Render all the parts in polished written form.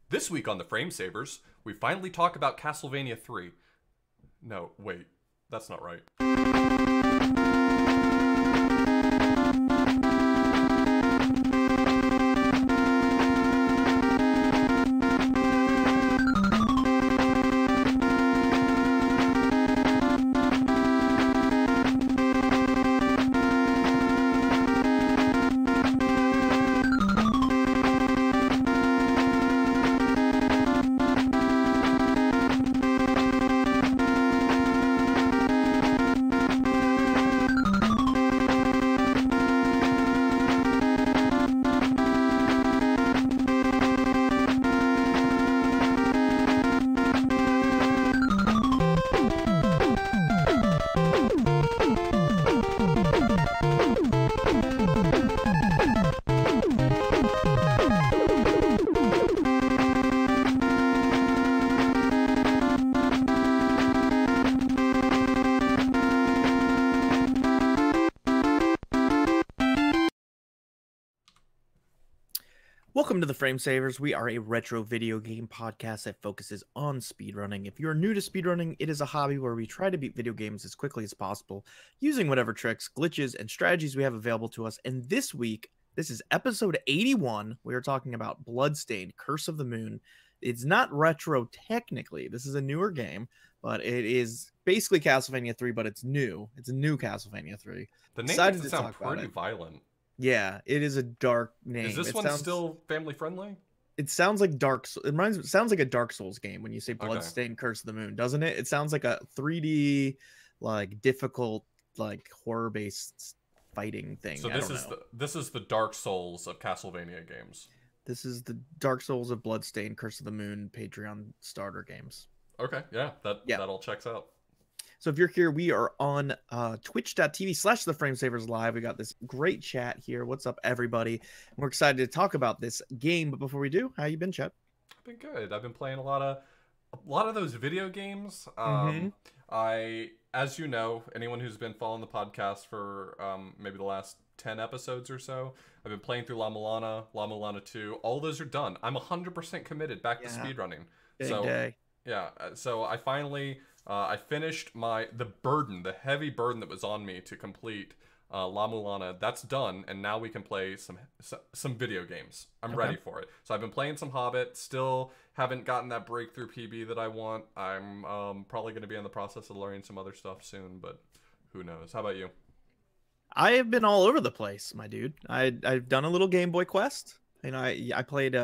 This week on the Frame Savers, we finally talk about Castlevania 3. No, wait, that's not right. Welcome to the Frame Savers. We are a retro video game podcast that focuses on speedrunning. If you're new to speedrunning, it is a hobby where we try to beat video games as quickly as possible using whatever tricks, glitches, and strategies we have available to us. And this week, this is episode 81. We are talking about Bloodstained, Curse of the Moon. It's not retro technically. This is a newer game, but it is basically Castlevania 3, but it's new. It's a new Castlevania 3. The name makes it sound pretty violent. Yeah, it is a dark name. Is this one still family friendly? It sounds like it sounds like a Dark Souls game when you say Bloodstained Curse of the Moon, doesn't it? It sounds like a 3D, like difficult, like horror-based fighting thing. So this is the Dark Souls of Castlevania games. This is the Dark Souls of Bloodstained Curse of the Moon Patreon starter games. Okay, yeah, that all checks out. So if you're here, we are on twitch.tv/theframesavers live. We got this great chat here. What's up, everybody? We're excited to talk about this game. But before we do, how you been, Chet? I've been good. I've been playing a lot of those video games. As you know, anyone who's been following the podcast for maybe the last 10 episodes or so, I've been playing through La Mulana 2. All those are done. I'm 100% committed back to speedrunning. Big day. Yeah, so I finally... I finished the heavy burden that was on me to complete La Mulana. That's done, and now we can play some video games. I'm ready for it. So I've been playing some Hobbit. Still haven't gotten that breakthrough PB that I want. I'm probably going to be in the process of learning some other stuff soon, but who knows? How about you? I have been all over the place, my dude. I've done a little Game Boy Quest. You know, I played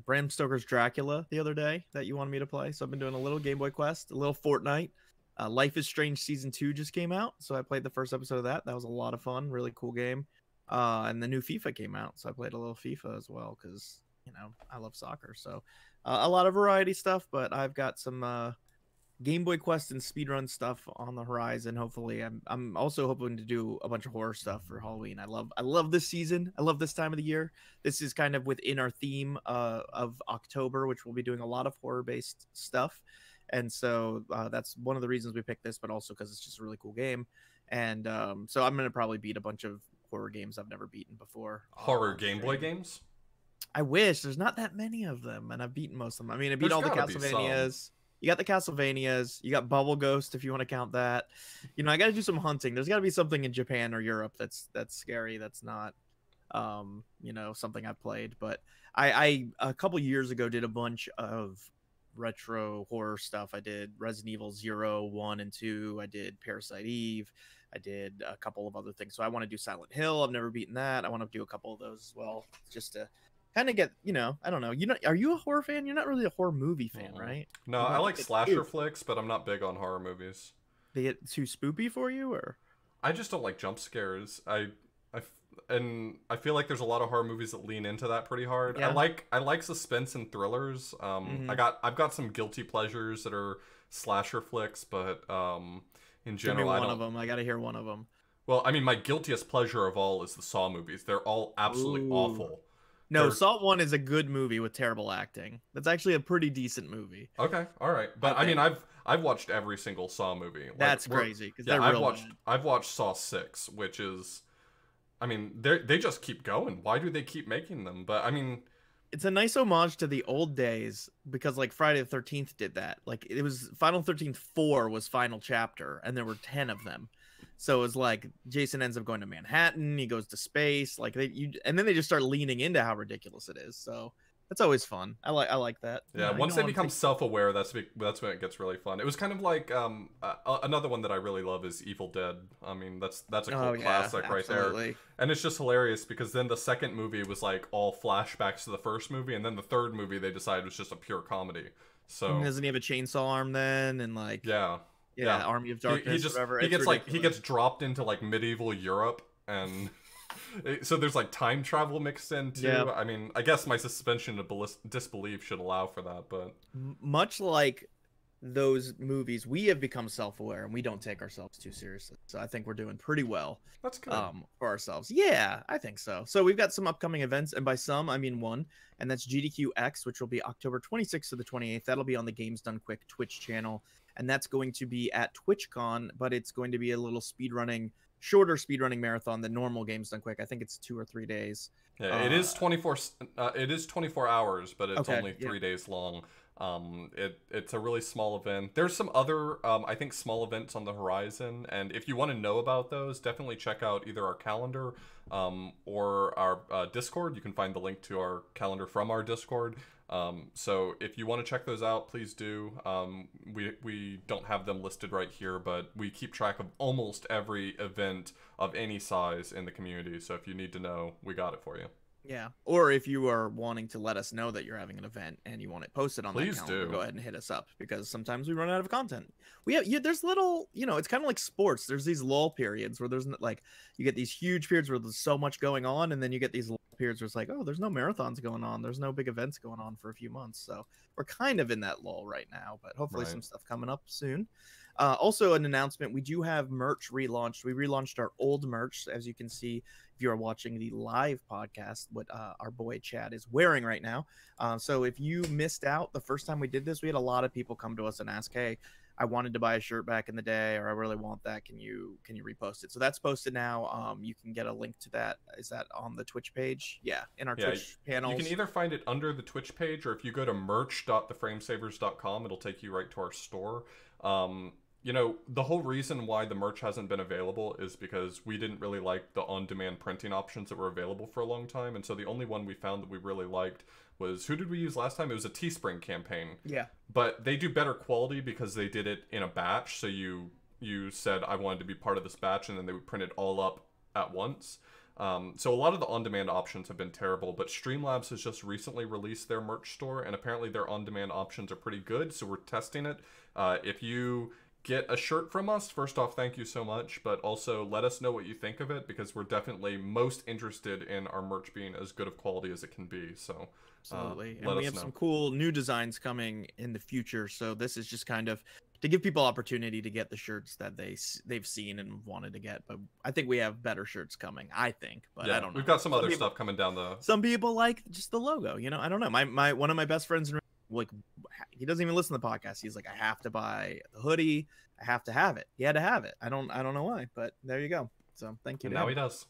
Bram Stoker's Dracula the other day that you wanted me to play. So I've been doing a little Game Boy Quest, a little Fortnite. Life is Strange Season 2 just came out. So I played the first episode of that. That was a lot of fun. Really cool game. And the new FIFA came out. So I played a little FIFA as well because, you know, I love soccer. So a lot of variety stuff, but I've got some Game Boy Quest and speedrun stuff on the horizon. Hopefully, I'm also hoping to do a bunch of horror stuff for Halloween. I love this season. I love this time of the year. This is kind of within our theme of October, which we'll be doing a lot of horror-based stuff. And so that's one of the reasons we picked this, but also because it's just a really cool game. And so I'm going to probably beat a bunch of horror games I've never beaten before. Horror Game Boy games? I wish. There's not that many of them, and I've beaten most of them. I mean, I beat all the Castlevanias. You got the Castlevanias. You got Bubble Ghost, if you want to count that. You know, I got to do some hunting. There's got to be something in Japan or Europe that's scary. That's not, you know, something I've played. But I a couple years ago did a bunch of retro horror stuff. I did Resident Evil 0, 1, and 2. I did Parasite Eve. I did a couple of other things. So I want to do Silent Hill. I've never beaten that. I want to do a couple of those as well, just to kind of get, you know, I don't know. Are you a horror fan? You're not really a horror movie fan, right? No, I like slasher flicks, but I'm not big on horror movies. They get too spoopy for you, or? I just don't like jump scares. I feel like there's a lot of horror movies that lean into that pretty hard. Yeah. I like suspense and thrillers. I've got some guilty pleasures that are slasher flicks, but in general, Give me one of them. I got to hear one of them. Well, I mean, my guiltiest pleasure of all is the Saw movies. They're all absolutely awful. No, Saw 1 is a good movie with terrible acting. That's actually a pretty decent movie. Okay, all right. But I mean, I've watched every single Saw movie. That's crazy. Yeah, I've watched Saw 6, which is, I mean, they just keep going. Why do they keep making them? But I mean, it's a nice homage to the old days because like Friday the 13th did that. Like it was Final 13th 4 was final chapter and there were 10 of them. So it was like Jason ends up going to Manhattan, he goes to space, like and then they just start leaning into how ridiculous it is. So that's always fun. I like that. Yeah, once they become self-aware, that's when it gets really fun. It was kind of like another one that I really love is Evil Dead. I mean, that's a cult classic right there. And it's just hilarious because then the second movie was like all flashbacks to the first movie, and then the third movie they decided was just a pure comedy. So doesn't he have a chainsaw arm then? And like yeah, Army of Darkness. He gets dropped into like medieval Europe and. So there's like time travel mixed in too. Yeah. I mean, I guess my suspension of disbelief should allow for that, but much like those movies, we have become self-aware and we don't take ourselves too seriously. So I think we're doing pretty well. That's good. For ourselves. Yeah, I think so. So we've got some upcoming events, and by some I mean one, and that's GDQX, which will be October 26th to the 28th. That'll be on the Games Done Quick Twitch channel, and that's going to be at TwitchCon, but it's going to be a little shorter speedrunning marathon than normal Games Done Quick. I think it's 2 or 3 days. Yeah, it is 24. It is 24 hours, but it's only 3 days long. It's a really small event. There's some other I think small events on the horizon, and if you want to know about those, definitely check out either our calendar or our Discord. You can find the link to our calendar from our Discord. So if you want to check those out, please do. We don't have them listed right here, but we keep track of almost every event of any size in the community. So if you need to know, we got it for you. Yeah. Or if you are wanting to let us know that you're having an event and you want it posted on that calendar, go ahead and hit us up, because sometimes we run out of content. There's little, it's kind of like sports. There's these lull periods where there's like, you get these huge periods where there's so much going on, and then you get these lull periods where it's like, oh, there's no marathons going on. There's no big events going on for a few months. So we're kind of in that lull right now, but hopefully some stuff coming up soon. Also an announcement, we do have merch relaunched. We relaunched our old merch, as you can see if you are watching the live podcast, what our boy Chad is wearing right now. So if you missed out the first time we did this, we had a lot of people come to us and ask, hey, I wanted to buy a shirt back in the day, or I really want that. Can you repost it? So that's posted now. You can get a link to that. Is that on the Twitch page? Yeah, in our Twitch panels. You can either find it under the Twitch page, or if you go to merch.theframesavers.com, it'll take you right to our store. The whole reason why the merch hasn't been available is because we didn't really like the on-demand printing options that were available for a long time. And so the only one we found that we really liked was, who did we use last time? It was a Teespring campaign. Yeah. But they do better quality because they did it in a batch. So you said, I wanted to be part of this batch, and then they would print it all up at once. So a lot of the on-demand options have been terrible, but Streamlabs has just recently released their merch store, and apparently their on-demand options are pretty good. So we're testing it. If you get a shirt from us, first off, thank you so much, but also let us know what you think of it, because we're definitely most interested in our merch being as good of quality as it can be. So absolutely. And we have some cool new designs coming in the future, so this is just kind of to give people opportunity to get the shirts that they've seen and wanted to get. But I think we have better shirts coming, I think, but I don't know. We've got some other stuff coming down the... Some people like just the logo, I don't know. My one of my best friends, like, he doesn't even listen to the podcast. He's like, I have to buy the hoodie. I have to have it. He had to have it. I don't know why, but there you go. So thank you. And now he does.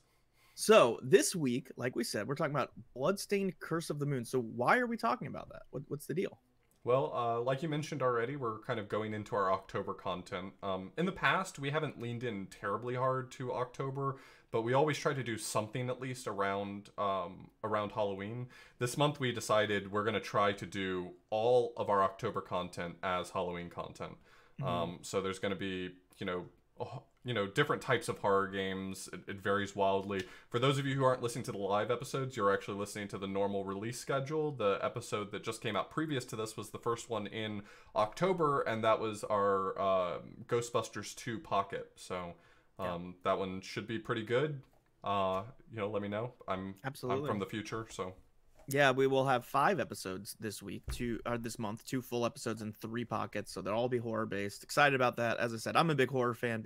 So this week, like we said, we're talking about Bloodstained Curse of the Moon. So why are we talking about that? What's the deal? Well, like you mentioned already, we're kind of going into our October content. In the past, we haven't leaned in terribly hard to October, but we always try to do something at least around Halloween. This month, we decided we're going to try to do all of our October content as Halloween content. So there's going to be, different types of horror games. It varies wildly. For those of you who aren't listening to the live episodes, you're actually listening to the normal release schedule. The episode that just came out previous to this was the first one in October, and that was our Ghostbusters 2 Pocket. So that one should be pretty good. Let me know. I'm from the future, so... Yeah, we will have 5 episodes this month, 2 full episodes and 3 pockets, so they'll all be horror based. Excited about that. As I said, I'm a big horror fan,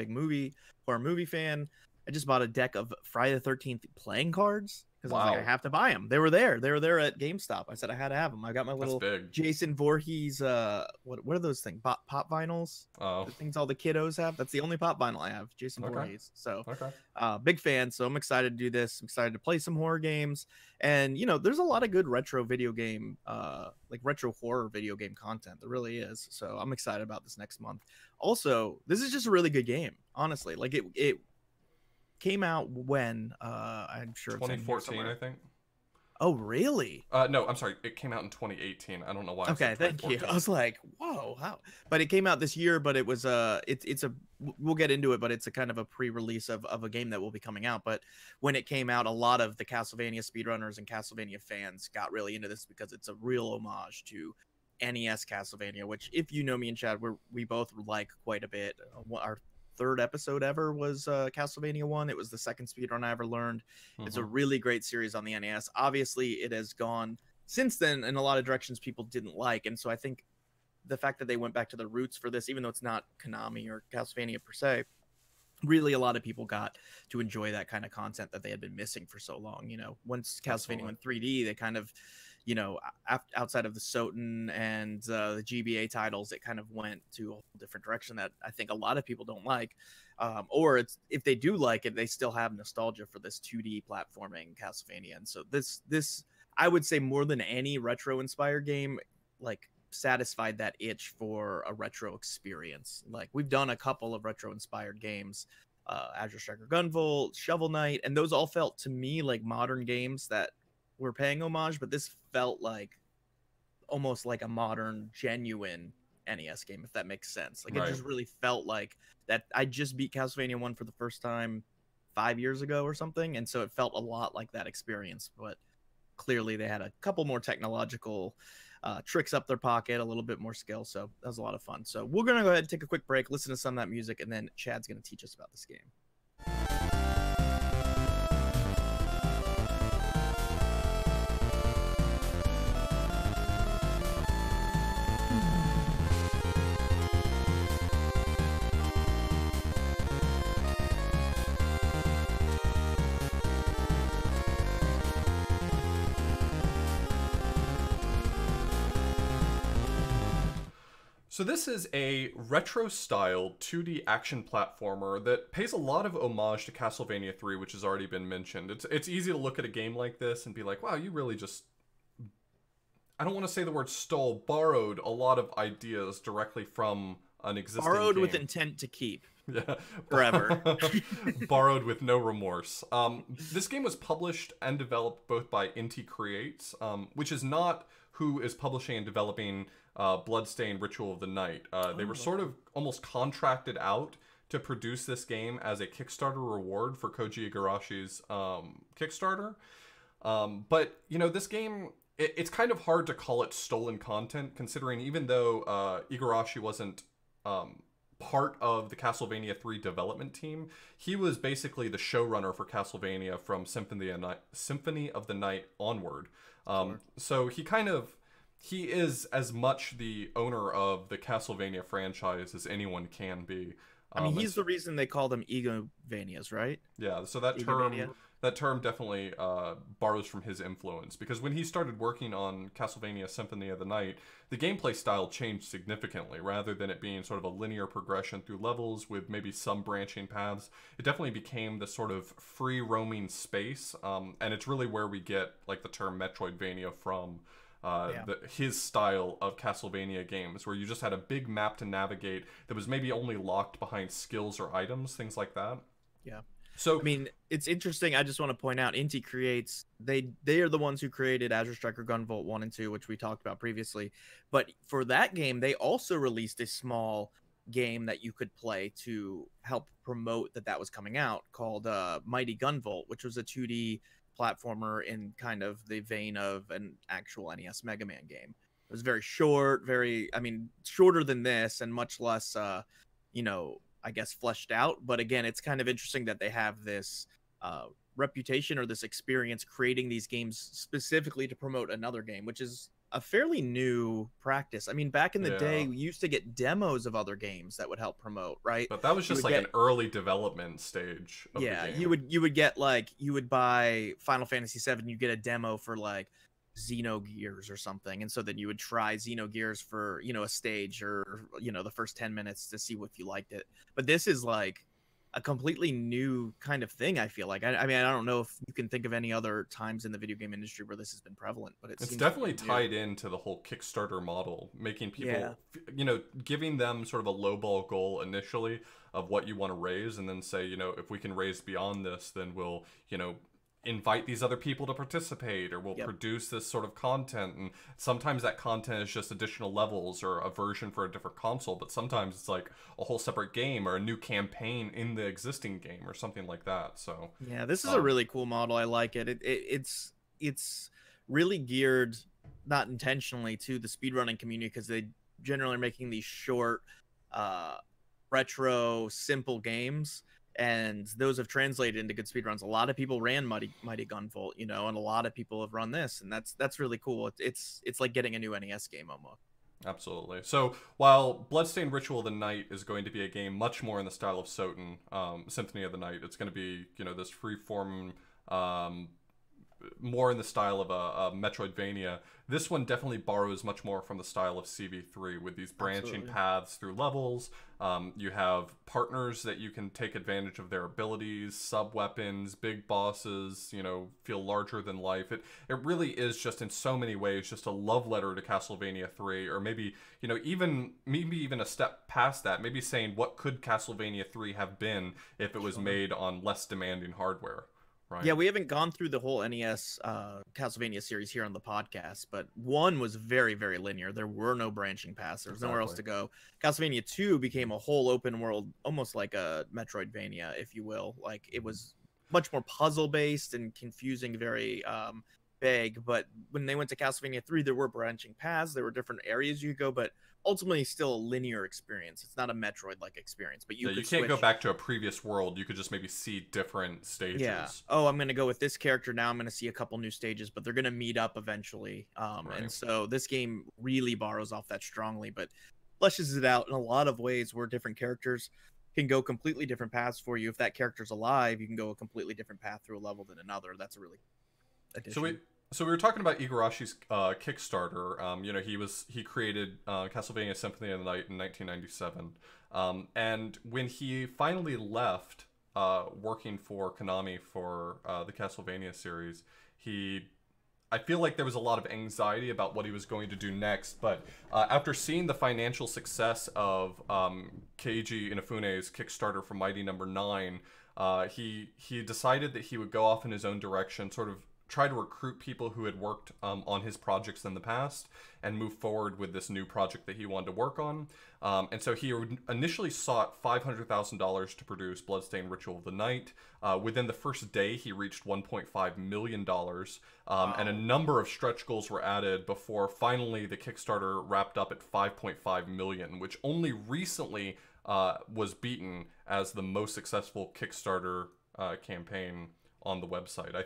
horror movie fan. I just bought a deck of Friday the 13th playing cards. because I was like, I Wow. have to buy them. They were there. They were there at GameStop. I said I had to have them. I got my That's little big. Jason Voorhees. What are those things? Pop vinyls. Oh. The things all the kiddos have. That's the only pop vinyl I have. Jason Okay. Voorhees. So, Okay. big fan. So I'm excited to do this. I'm excited to play some horror games. And there's a lot of good retro video game, like retro horror video game content. There really is. So I'm excited about this next month. Also, this is just a really good game. Honestly, like it came out when I'm sure it's in here 2014, somewhere. I think. Oh, really? No, I'm sorry. It came out in 2018. I don't know why. I Okay, said thank you. 2014. I was like, whoa, how? But it came out this year. But it was it's a we'll get into it. But it's a kind of a pre-release of a game that will be coming out. But when it came out, a lot of the Castlevania speedrunners and Castlevania fans got really into this because it's a real homage to NES Castlevania, which, if you know me and Chad, we both like quite a bit. Our third episode ever was Castlevania 1. It was the second speedrun I ever learned. It's a really great series on the NES. Obviously, it has gone since then in a lot of directions people didn't like, and so I think the fact that they went back to the roots for this, even though it's not Konami or Castlevania per se, really a lot of people got to enjoy that kind of content that they had been missing for so long. Once Castlevania went 3D, they kind of, outside of the Soten and the GBA titles, it kind of went to a whole different direction that I think a lot of people don't like. Or if they do like it, they still have nostalgia for this 2D platforming Castlevania. And so this I would say more than any retro inspired game, like, satisfied that itch for a retro experience. Like, we've done a couple of retro inspired games, Azure Striker Gunvolt, Shovel Knight, and those all felt to me like modern games that were paying homage, but this felt like almost like a modern, genuine NES game, if that makes sense. Like, Right. it just really felt like that I just beat Castlevania 1 for the first time 5 years ago or something, and so it felt a lot like that experience. But clearly they had a couple more technological tricks up their pocket, a little bit more skill, so that was a lot of fun. So we're gonna go ahead and take a quick break, listen to some of that music, and then Chad's gonna teach us about this game. So this is a retro-styled 2D action platformer that pays a lot of homage to Castlevania 3, which has already been mentioned. It's easy to look at a game like this and be like, wow, you really just... I don't want to say the word stole, borrowed a lot of ideas directly from an existing Borrowed game. with intent to keep. Yeah. Forever. Borrowed with no remorse. This game was published and developed both by Inti Creates, which is not who is publishing and developing Bloodstained Ritual of the Night. They were sort of almost contracted out to produce this game as a Kickstarter reward for Koji Igarashi's Kickstarter. But, this game, it's kind of hard to call it stolen content, considering even though Igarashi wasn't part of the Castlevania 3 development team, he was basically the showrunner for Castlevania from Symphony of the Night onward. So he is as much the owner of the Castlevania franchise as anyone can be. I mean, he's the reason they call them Egovanias, right? Yeah, so that term definitely borrows from his influence, because when he started working on Castlevania Symphony of the Night, the gameplay style changed significantly. Rather than it being sort of a linear progression through levels with maybe some branching paths, it definitely became this sort of free roaming space, and it's really where we get like the term Metroidvania from. His style of Castlevania games, where you just had a big map to navigate that was maybe only locked behind skills or items, things like that. Yeah. So I mean, it's interesting. I just want to point out, Inti Creates, they are the ones who created Azure Striker Gunvolt 1 and 2, which we talked about previously. But for that game, they also released a small game that you could play to help promote that was coming out, called Mighty Gunvolt, which was a 2D platformer in kind of the vein of an actual NES Mega Man game. It was very short, shorter than this, and much less, I guess, fleshed out. But again, it's kind of interesting that they have this reputation or this experience creating these games specifically to promote another game, which is a fairly new practice. I mean, back in the day, Yeah. we used to get demos of other games that would help promote, right? But that was You just would like get an early development stage of the Yeah, game. you would get like you would buy Final Fantasy VII, you get a demo for like Xenogears or something, and so then you would try Xenogears for a stage or the first 10 minutes to see if you liked it. But this is like a completely new kind of thing. I feel like I mean I don't know if you can think of any other times in the video game industry where this has been prevalent, but it It's seems definitely pretty new. tied into the whole Kickstarter model, making Yeah, people, giving them sort of a lowball goal initially of what you want to raise, and then say, if we can raise beyond this, then we'll, invite these other people to participate, or we'll yep. produce this sort of content. And sometimes that content is just additional levels or a version for a different console, but sometimes it's like a whole separate game or a new campaign in the existing game or something like that. So Yeah, this is a really cool model. I like it. It's really geared, not intentionally, to the speedrunning community because they generally are making these short, retro, simple games, and those have translated into good speedruns. A lot of people ran Mighty Gunvolt, and a lot of people have run this, and that's really cool. It's like getting a new NES game almost. Absolutely. So while Bloodstained Ritual of the Night is going to be a game much more in the style of Soten, Symphony of the Night, it's going to be, this free-form, more in the style of a Metroidvania. This one definitely borrows much more from the style of CV3 with these branching Absolutely. paths through levels. You have partners that you can take advantage of their abilities, sub-weapons, big bosses, feel larger than life. It really is just in so many ways just a love letter to Castlevania 3, or maybe, even a step past that, maybe saying what could Castlevania 3 have been if it was made on less demanding hardware. Right. Yeah, we haven't gone through the whole NES Castlevania series here on the podcast, but 1 was very, very linear. There were no branching paths. There was nowhere else to go. Castlevania 2 became a whole open world, almost like a Metroidvania, if you will. Like, it was much more puzzle-based and confusing, very vague. But when they went to Castlevania 3, there were branching paths. There were different areas you could go, but ultimately still a linear experience. It's not a Metroid-like experience, but you You could can't go switch. back to a previous world. You could just maybe see different stages. Yeah. Oh, I'm going to go with this character now. I'm going to see a couple new stages, but they're going to meet up eventually. Right. And so this game really borrows off that strongly, but fleshes it out in a lot of ways where different characters can go completely different paths for you. If that character's alive, you can go a completely different path through a level than another. That's a really addition. So we were talking about Igarashi's Kickstarter. He created Castlevania Symphony of the Night in 1997, and when he finally left working for Konami for the Castlevania series, I feel like there was a lot of anxiety about what he was going to do next. But after seeing the financial success of Keiji Inafune's Kickstarter for Mighty Number 9, he decided that he would go off in his own direction, sort of try to recruit people who had worked on his projects in the past and move forward with this new project that he wanted to work on. And so he initially sought $500,000 to produce Bloodstained Ritual of the Night. Within the first day, he reached $1.5 million, and a number of stretch goals were added before finally the Kickstarter wrapped up at $5.5 million, which only recently was beaten as the most successful Kickstarter campaign on the website. I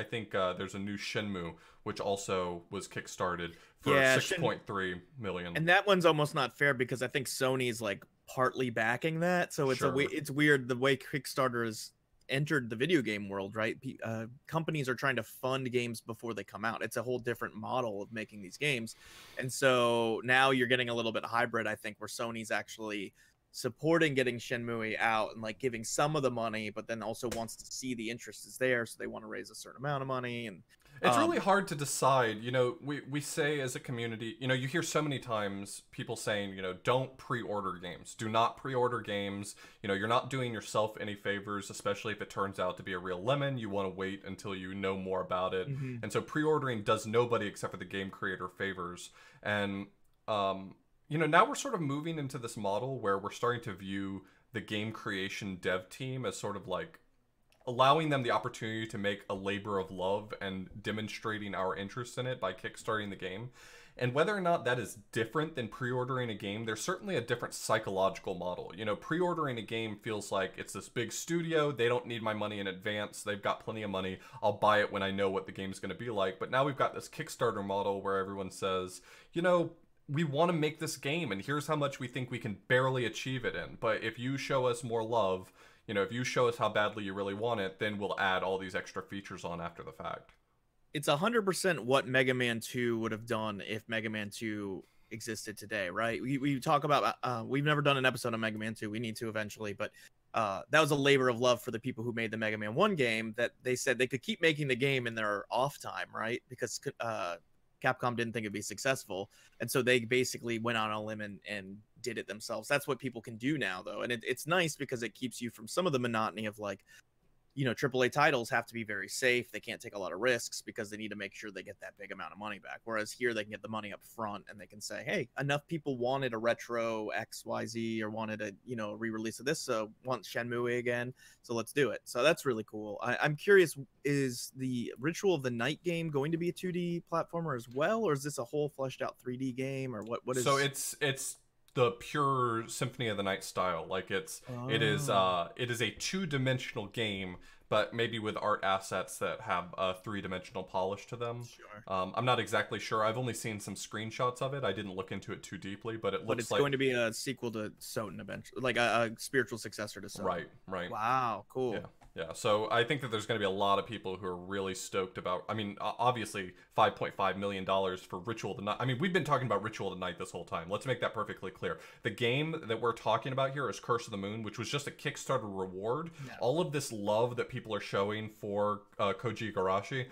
think there's a new Shenmue which also was kickstarted for 6.3 million. And that one's almost not fair because I think Sony's like partly backing that. So it's it's weird the way Kickstarter has entered the video game world, right? Companies are trying to fund games before they come out. It's a whole different model of making these games. And so now you're getting a little bit hybrid, I think, where Sony's actually supporting getting Shenmue out and like giving some of the money, but then also wants to see the interest is there, so they want to raise a certain amount of money. And it's really hard to decide. We say as a community, you hear so many times people saying, don't pre-order games. Do not pre-order games. You're not doing yourself any favors, especially if it turns out to be a real lemon. You want to wait until you know more about it. Mm-hmm. And so pre-ordering does nobody except for the game creator favors. And now we're sort of moving into this model where we're starting to view the game creation dev team as sort of like allowing them the opportunity to make a labor of love and demonstrating our interest in it by kickstarting the game. And whether or not that is different than pre-ordering a game, there's certainly a different psychological model. You know, pre-ordering a game feels like it's this big studio, they don't need my money in advance, they've got plenty of money, I'll buy it when I know what the game's going to be like. But now we've got this Kickstarter model where everyone says, you know, we want to make this game and here's how much we think we can barely achieve it in. But if you show us more love, you know, if you show us how badly you really want it, then we'll add all these extra features on after the fact. It's 100% what Mega Man 2 would have done if Mega Man 2 existed today, right? We talk about, we've never done an episode on Mega Man 2. We need to eventually, but that was a labor of love for the people who made the Mega Man 1 game, that they said they could keep making the game in their off time, right? Because Capcom didn't think it'd be successful. And so they basically went on a limb and did it themselves. That's what people can do now, though. And it's nice because it keeps you from some of the monotony of, like, you know, AAA titles have to be very safe. They can't take a lot of risks because they need to make sure they get that big amount of money back. Whereas here they can get the money up front and they can say, hey, enough people wanted a retro XYZ or wanted a, you know, re-release of this, so want Shenmue again, so let's do it. So that's really cool. I'm curious, is the Ritual of the Night game going to be a 2D platformer as well, or is this a whole fleshed out 3D game, or what is? So it's the pure Symphony of the Night style. Like it is a two-dimensional game, but maybe with art assets that have a three-dimensional polish to them. Sure. I'm not exactly sure. I've only seen some screenshots of it. I didn't look into it too deeply, but it looks it's like going to be a sequel to Soten eventually, like a spiritual successor to Soten. Right. Wow, cool. Yeah, so I think that there's going to be a lot of people who are really stoked about, I mean, obviously, $5.5 million for Ritual of the Night. I mean, we've been talking about Ritual of the Night this whole time. Let's make that perfectly clear. The game that we're talking about here is Curse of the Moon, which was just a Kickstarter reward. Yeah. All of this love that people are showing for Koji Igarashi,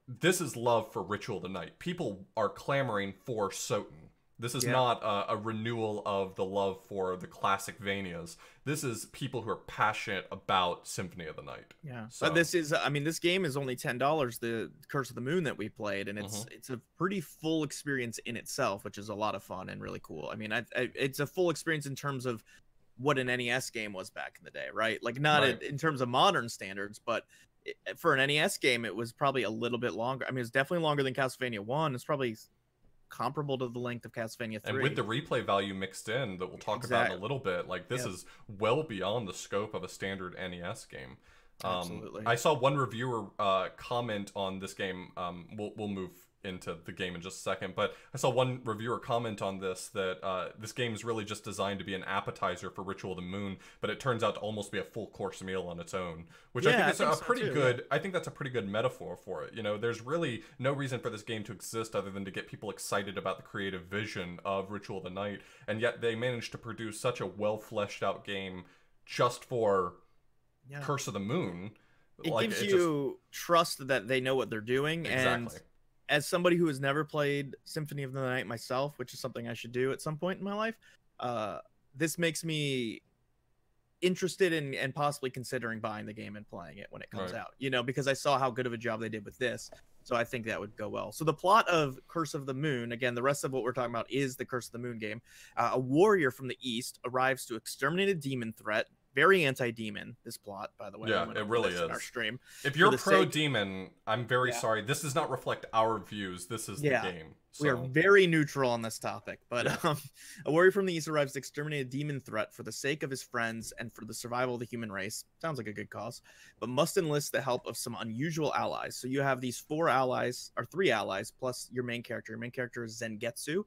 this is love for Ritual of the Night. People are clamoring for Soten. This is not a renewal of the love for the classic Vanias. This is people who are passionate about Symphony of the Night. Yeah. So but this is, I mean, this game is only $10, the Curse of the Moon that we played, and it's a pretty full experience in itself, which is a lot of fun and really cool. I mean, it's a full experience in terms of what an NES game was back in the day, right? Like not in terms of modern standards, but for an NES game, it was probably a little bit longer. I mean, it's definitely longer than Castlevania 1. It's probably comparable to the length of Castlevania 3. And with the replay value mixed in that we'll talk about in a little bit, like this is well beyond the scope of a standard NES game. Absolutely. I saw one reviewer comment on this game. We'll move into the game in just a second, but I saw one reviewer comment on this that this game is really just designed to be an appetizer for Ritual of the Moon, but it turns out to almost be a full course meal on its own, which I think is a pretty good. I think that's a pretty good metaphor for it. You know, there's really no reason for this game to exist other than to get people excited about the creative vision of Ritual of the Night, and yet they managed to produce such a well fleshed out game just for Curse of the Moon. It gives you trust that they know what they're doing. Exactly. And as somebody who has never played Symphony of the Night myself, which is something I should do at some point in my life, this makes me interested in and possibly considering buying the game and playing it when it comes out, you know, because I saw how good of a job they did with this. So I think that would go well. So the plot of Curse of the Moon, again, the rest of what we're talking about is the Curse of the Moon game. A warrior from the east arrives to exterminate a demon threat. Very anti-demon, this plot, by the way. Yeah, it really is. In our stream. If you're pro-demon, I'm very sorry. This does not reflect our views. This is the game. So. We are very neutral on this topic. But a warrior from the east arrives to exterminate a demon threat for the sake of his friends and for the survival of the human race. Sounds like a good cause. But must enlist the help of some unusual allies. So you have these 4 allies, or 3 allies, plus your main character. Your main character is Zengetsu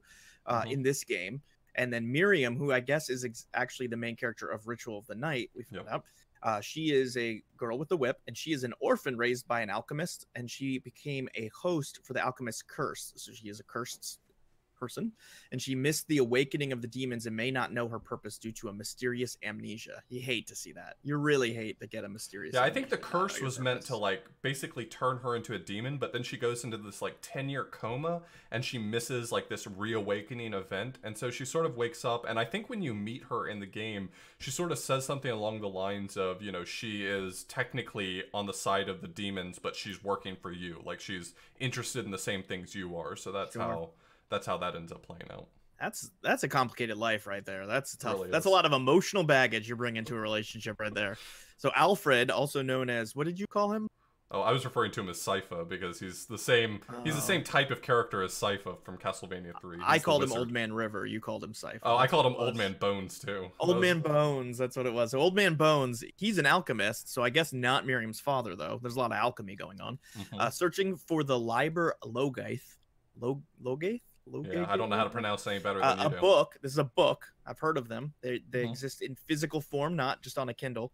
in this game. And then Miriam, who I guess is actually the main character of Ritual of the Night, we found out. She is a girl with the whip, and she is an orphan raised by an alchemist, and she became a host for the alchemist's curse. So she is a cursed person, and she missed the awakening of the demons and may not know her purpose due to a mysterious amnesia. You hate to see that. You really hate to get a mysterious I think the curse was meant to like basically turn her into a demon, but then she goes into this like 10-year coma and she misses like this reawakening event, and so she sort of wakes up, and I think when you meet her in the game, she sort of says something along the lines of, you know, she is technically on the side of the demons, but she's working for you, like she's interested in the same things you are. So that's how that ends up playing out. That's a complicated life right there. That's tough. Really that's a lot of emotional baggage you bring into a relationship right there. So Alfred, also known as, what did you call him? Oh, I was referring to him as Sypha because he's the same. He's the same type of character as Sypha from Castlevania 3. I called him Old Man River. You called him Sypha. Oh, I called him Old Man Bones too. Old Man Bones. That's what it was. So Old Man Bones. He's an alchemist. So I guess not Miriam's father though. There's a lot of alchemy going on. Searching for the Liber Logaeth. Logaeth. Yeah, I don't know how to pronounce any better than you do. A book. This is a book. I've heard of them. They exist in physical form, not just on a Kindle.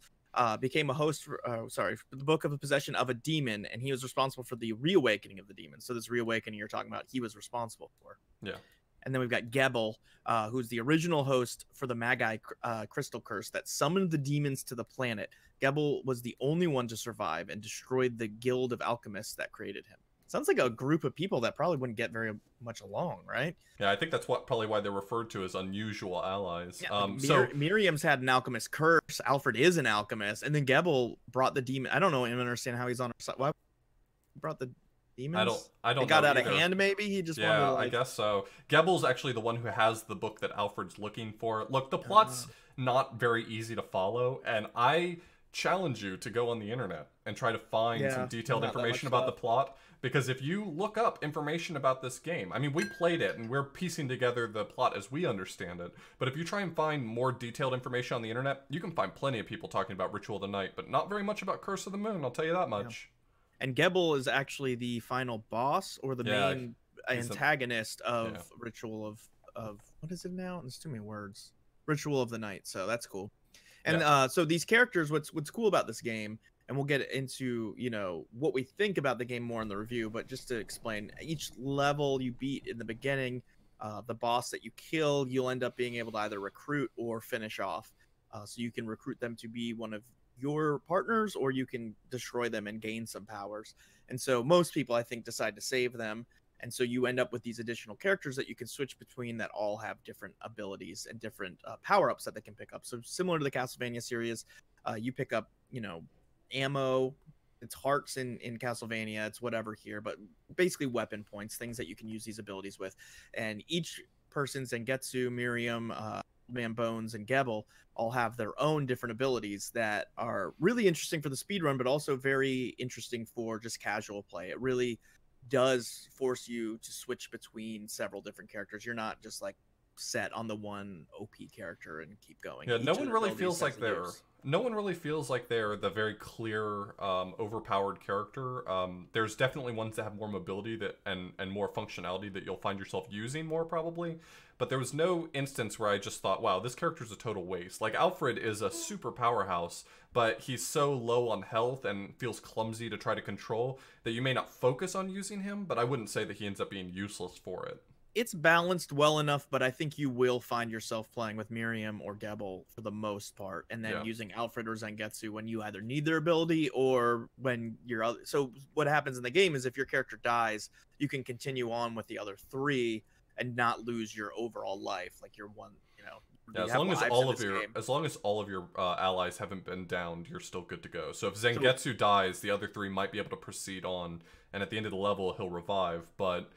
Became a host for, for the book of the possession of a demon, and he was responsible for the reawakening of the demon. So this reawakening you're talking about, he was responsible for. Yeah. And then we've got Gebel, who's the original host for the Magi crystal curse that summoned the demons to the planet. Gebel was the only one to survive and destroyed the guild of alchemists that created him. Sounds like a group of people that probably wouldn't get very much along, right? Yeah, I think that's probably why they're referred to as unusual allies. Yeah, Miriam's had an alchemist curse. Alfred is an alchemist, and then Gebel brought the demon. I don't know. I don't understand how he's on our side. Why brought the demons? I don't. It got know out either. of hand. Maybe he just yeah, wanted to, I guess so. Gebel's actually the one who has the book that Alfred's looking for. Look, the plot's not very easy to follow, and I challenge you to go on the internet and try to find some detailed information about the plot. Because if you look up information about this game, I mean, we played it and we're piecing together the plot as we understand it. But if you try and find more detailed information on the internet, you can find plenty of people talking about Ritual of the Night, but not very much about Curse of the Moon, I'll tell you that much. Yeah. And Gebel is actually the final boss or the main antagonist of Ritual of what is it now? There's too many words. Ritual of the Night, so that's cool. And so these characters, what's cool about this game, and we'll get into, you know, what we think about the game more in the review, but just to explain, each level you beat in the beginning, the boss that you kill, you'll end up being able to either recruit or finish off. So you can recruit them to be one of your partners, or you can destroy them and gain some powers. And so most people, I think, decide to save them. And so you end up with these additional characters that you can switch between that all have different abilities and different power-ups that they can pick up. So similar to the Castlevania series, you pick up, you know, ammo, it's hearts in Castlevania, it's whatever here, but basically weapon points, things that you can use these abilities with. And each person, Zangetsu, Miriam, Man Bones, and Gebel, all have their own different abilities that are really interesting for the speedrun, but also very interesting for just casual play. It really does force you to switch between several different characters. You're not just like set on the one OP character and keep going. Yeah, no one really feels like they're the very clear overpowered character. There's definitely ones that have more mobility that and more functionality that you'll find yourself using more probably. But there was no instance where I just thought, wow, this character's a total waste. Like, Alfred is a super powerhouse, but he's so low on health and feels clumsy to try to control that you may not focus on using him, but I wouldn't say that he ends up being useless for it. It's balanced well enough, but I think you will find yourself playing with Miriam or Gebel for the most part, and then using Alfred or Zangetsu when you either need their ability or when you're other. So what happens in the game is if your character dies, you can continue on with the other three and not lose your overall life, like your one, you know. Yeah, as long as all of your allies haven't been downed, you're still good to go. So if Zangetsu dies, the other three might be able to proceed on, and at the end of the level, he'll revive. But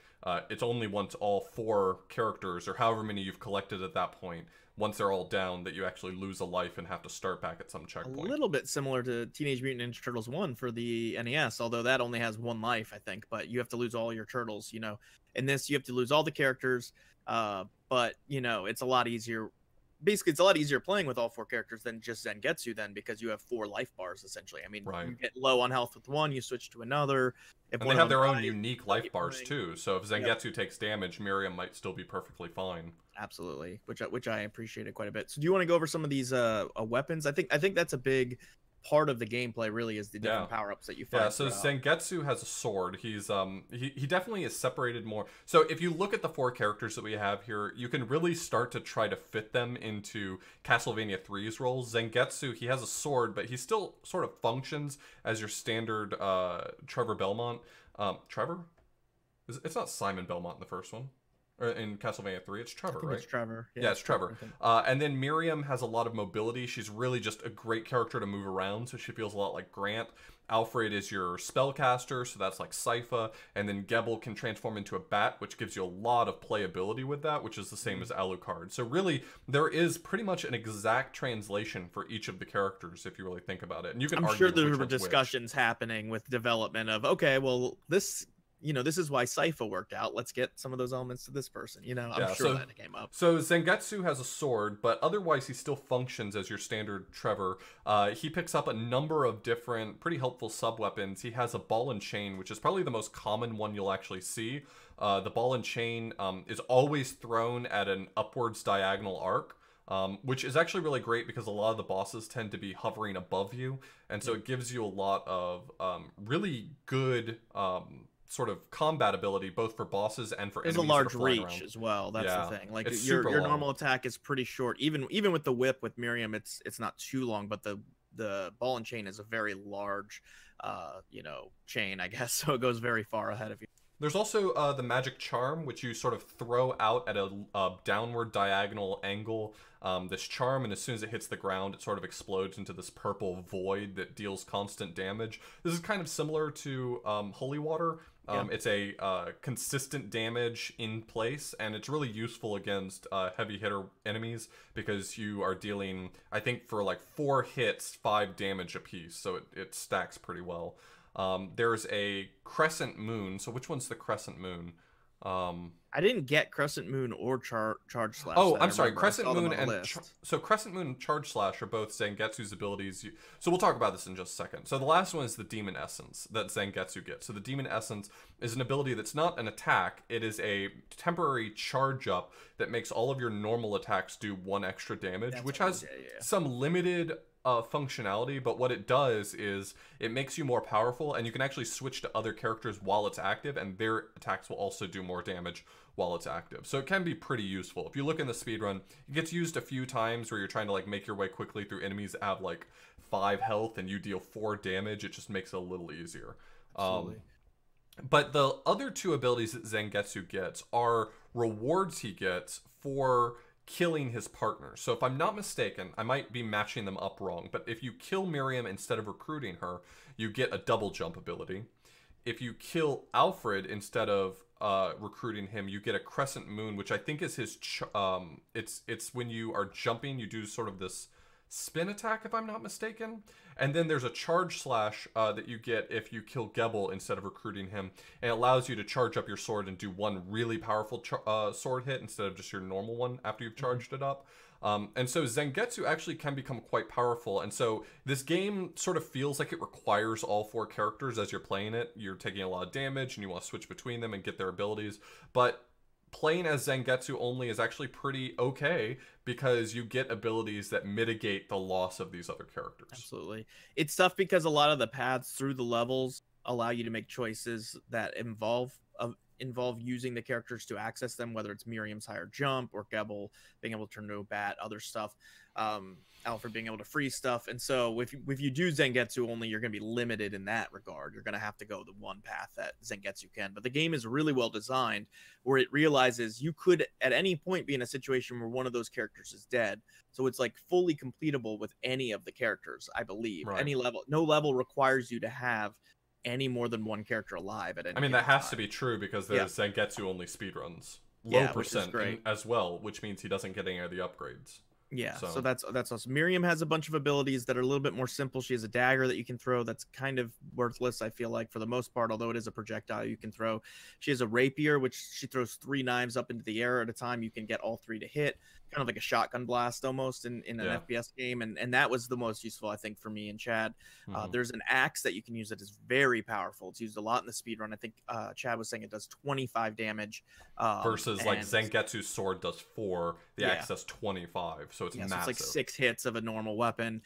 it's only once all four characters, or however many you've collected at that point, once they're all down, that you actually lose a life and have to start back at some checkpoint. A little bit similar to Teenage Mutant Ninja Turtles 1 for the NES, although that only has one life, I think. But you have to lose all your turtles, you know. In this, you have to lose all the characters, but, you know, it's a lot easier. Basically, it's a lot easier playing with all four characters than just Zangetsu then, because you have 4 life bars, essentially. I mean, you get low on health with one, you switch to another. And they have their own unique life bars, too. So if Zangetsu takes damage, Miriam might still be perfectly fine. Absolutely, which I appreciated quite a bit. So do you want to go over some of these weapons? I think that's a big part of the gameplay, really, is the different power-ups that you find. Yeah, so Zangetsu has a sword. He's he definitely is separated more. So if you look at the 4 characters that we have here, you can really start to try to fit them into Castlevania 3's roles. Zangetsu, he has a sword, but he still sort of functions as your standard Trevor Belmont. Trevor? It's not Simon Belmont in the first one. Or in Castlevania 3, it's Trevor, I think right? it's Trevor. Yeah, it's Trevor. I think. And then Miriam has a lot of mobility. She's really just a great character to move around, so she feels a lot like Grant. Alfred is your spellcaster, so that's like Sypha. And then Gebel can transform into a bat, which gives you a lot of playability with that, which is the same as Alucard. So really, there is pretty much an exact translation for each of the characters, if you really think about it. And you can I'm argue sure there which were one's which. discussions happening with development of, okay, well, this, this is why Sypha worked out. Let's get some of those elements to this person. I'm sure that came up. So Zangetsu has a sword, but otherwise he still functions as your standard Trevor. He picks up a number of different, pretty helpful sub-weapons. He has a ball and chain, which is probably the most common one you'll actually see. The ball and chain is always thrown at an upwards diagonal arc. Which is actually really great because a lot of the bosses tend to be hovering above you, and so it gives you a lot of really good sort of combat ability, both for bosses and for There's enemies a large that are flying reach around. as well. That's the thing. Like It's your super long. normal attack is pretty short. Even with the whip with Miriam, it's not too long, but the ball and chain is a very large chain, I guess. So it goes very far ahead of you. There's also the magic charm, which you sort of throw out at a downward diagonal angle. This charm, and as soon as it hits the ground, it sort of explodes into this purple void that deals constant damage. This is kind of similar to Holy Water. It's a consistent damage in place, and it's really useful against heavy hitter enemies because you are dealing, I think, for like 4 hits, 5 damage apiece, so it stacks pretty well. There's a crescent moon. So which one's the crescent moon? I didn't get Crescent Moon or Charge Slash. Oh, I'm sorry. Crescent Moon and Crescent Moon and Charge Slash are both Zangetsu's abilities. So we'll talk about this in just a second. So the last one is the Demon Essence that Zangetsu gets. So the Demon Essence is an ability that's not an attack. It is a temporary charge up that makes all of your normal attacks do 1 extra damage, which has some limited functionality, but what it does is it makes you more powerful, and you can actually switch to other characters while it's active, and their attacks will also do more damage while it's active. So it can be pretty useful. If you look in the speedrun, it gets used a few times where you're trying to like make your way quickly through enemies that have like 5 health and you deal 4 damage. It just makes it a little easier. But the other 2 abilities that Zangetsu gets are rewards he gets for killing his partner. So if I'm not mistaken, I might be matching them up wrong, but if you kill Miriam instead of recruiting her, you get a double jump ability. If you kill Alfred instead of recruiting him, you get a crescent moon, which I think is his it's when you are jumping, you do sort of this spin attack, if I'm not mistaken. And then there's a charge slash that you get if you kill Gebel instead of recruiting him, and it allows you to charge up your sword and do 1 really powerful sword hit instead of just your normal one after you've charged it up. And so Zangetsu actually can become quite powerful, and so this game sort of feels like it requires all 4 characters as you're playing it. You're taking a lot of damage and you want to switch between them and get their abilities, but playing as Zangetsu only is actually pretty okay because you get abilities that mitigate the loss of these other characters. Absolutely. It's tough because a lot of the paths through the levels allow you to make choices that involve using the characters to access them, whether it's Miriam's higher jump or Gebel being able to turn into a bat, other stuff, Alfred being able to freeze stuff. And so if you do Zangetsu only, you're going to be limited in that regard. You're going to have to go the one path that Zangetsu can. But the game is really well designed where it realizes you could at any point be in a situation where one of those characters is dead. So it's like fully completable with any of the characters, I believe. Right. Any level, no level requires you to have any more than 1 character alive at any I mean, that has time. to be true because there's Zangetsu only speedruns. Low Yeah, which is percent great. as well, which means he doesn't get any of the upgrades. Yeah, so that's awesome. Miriam has a bunch of abilities that are a little bit more simple. She has a dagger that you can throw that's kind of worthless, I feel like, for the most part, although it is a projectile you can throw. She has a rapier, which she throws 3 knives up into the air at a time. You can get all 3 to hit, kind of like a shotgun blast almost in an FPS game, and that was the most useful, I think, for me and Chad. There's an axe that you can use that is very powerful. It's used a lot in the speedrun. I think Chad was saying it does 25 damage. Versus like Zangetsu's sword does 4, the axe does 25, so it's massive. So it's like 6 hits of a normal weapon,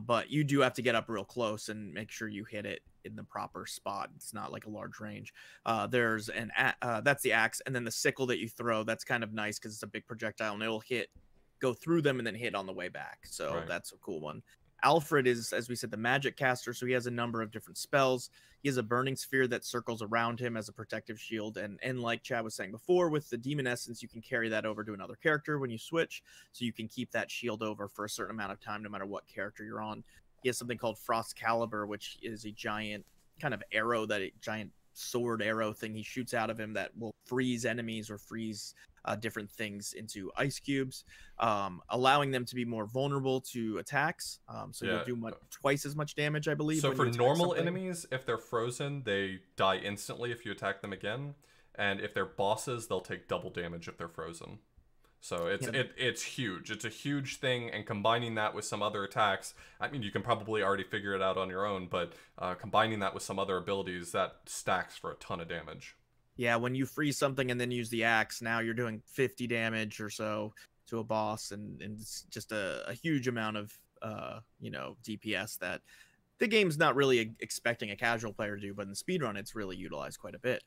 but you do have to get up real close and make sure you hit it in the proper spot. It's not like a large range. There's that's the axe, and then the sickle that you throw, that's kind of nice because it's a big projectile and it'll go through them and then hit on the way back. So that's a cool one. Alfred is, as we said, the magic caster, so he has a number of different spells. He has a burning sphere that circles around him as a protective shield, and like Chad was saying before, with the demon essence, you can carry that over to another character when you switch, so you can keep that shield over for a certain amount of time, no matter what character you're on. He has something called Frost Caliber, which is a giant kind of arrow, giant sword arrow thing he shoots out of him that will freeze enemies or freeze different things into ice cubes, allowing them to be more vulnerable to attacks. So you'll do twice as much damage, I believe. So for normal enemies, if they're frozen, they die instantly if you attack them again, and if they're bosses, they'll take double damage if they're frozen. So it's huge. It's a huge thing, and combining that with some other attacks, I mean, you can probably already figure it out on your own, but combining that with some other abilities, that stacks for a ton of damage. Yeah, when you freeze something and then use the axe, now you're doing 50 damage or so to a boss, and it's just a huge amount of DPS that the game's not really expecting a casual player to do, but in the speedrun, it's really utilized quite a bit.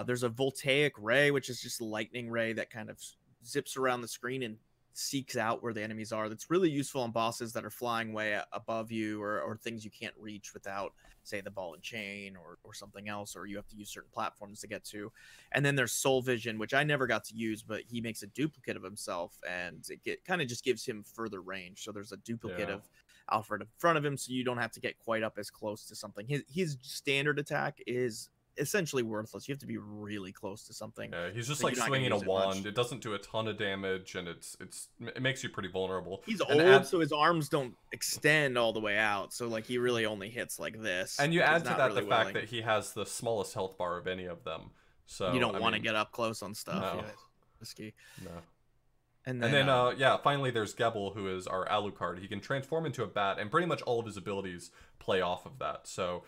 There's a voltaic ray, which is just a lightning ray that kind of zips around the screen and seeks out where the enemies are. That's really useful on bosses that are flying way above you, or things you can't reach without, say, the ball and chain or something else, or you have to use certain platforms to get to. And then there's Soul Vision, which I never got to use, but he makes a duplicate of himself, and it kind of just gives him further range. So there's a duplicate of Alfred in front of him, so you don't have to get quite up as close to something. His standard attack is essentially worthless. You have to be really close to something. Yeah, he's just like swinging a wand. It doesn't do a ton of damage, and it makes you pretty vulnerable. He's old, so his arms don't extend all the way out. So like he really only hits like this. And you add to that the fact that he has the smallest health bar of any of them. So you don't want to get up close on stuff. No. Yeah, risky. No. And then finally there's Gebel, who is our Alucard. He can transform into a bat, and pretty much all of his abilities play off of that. So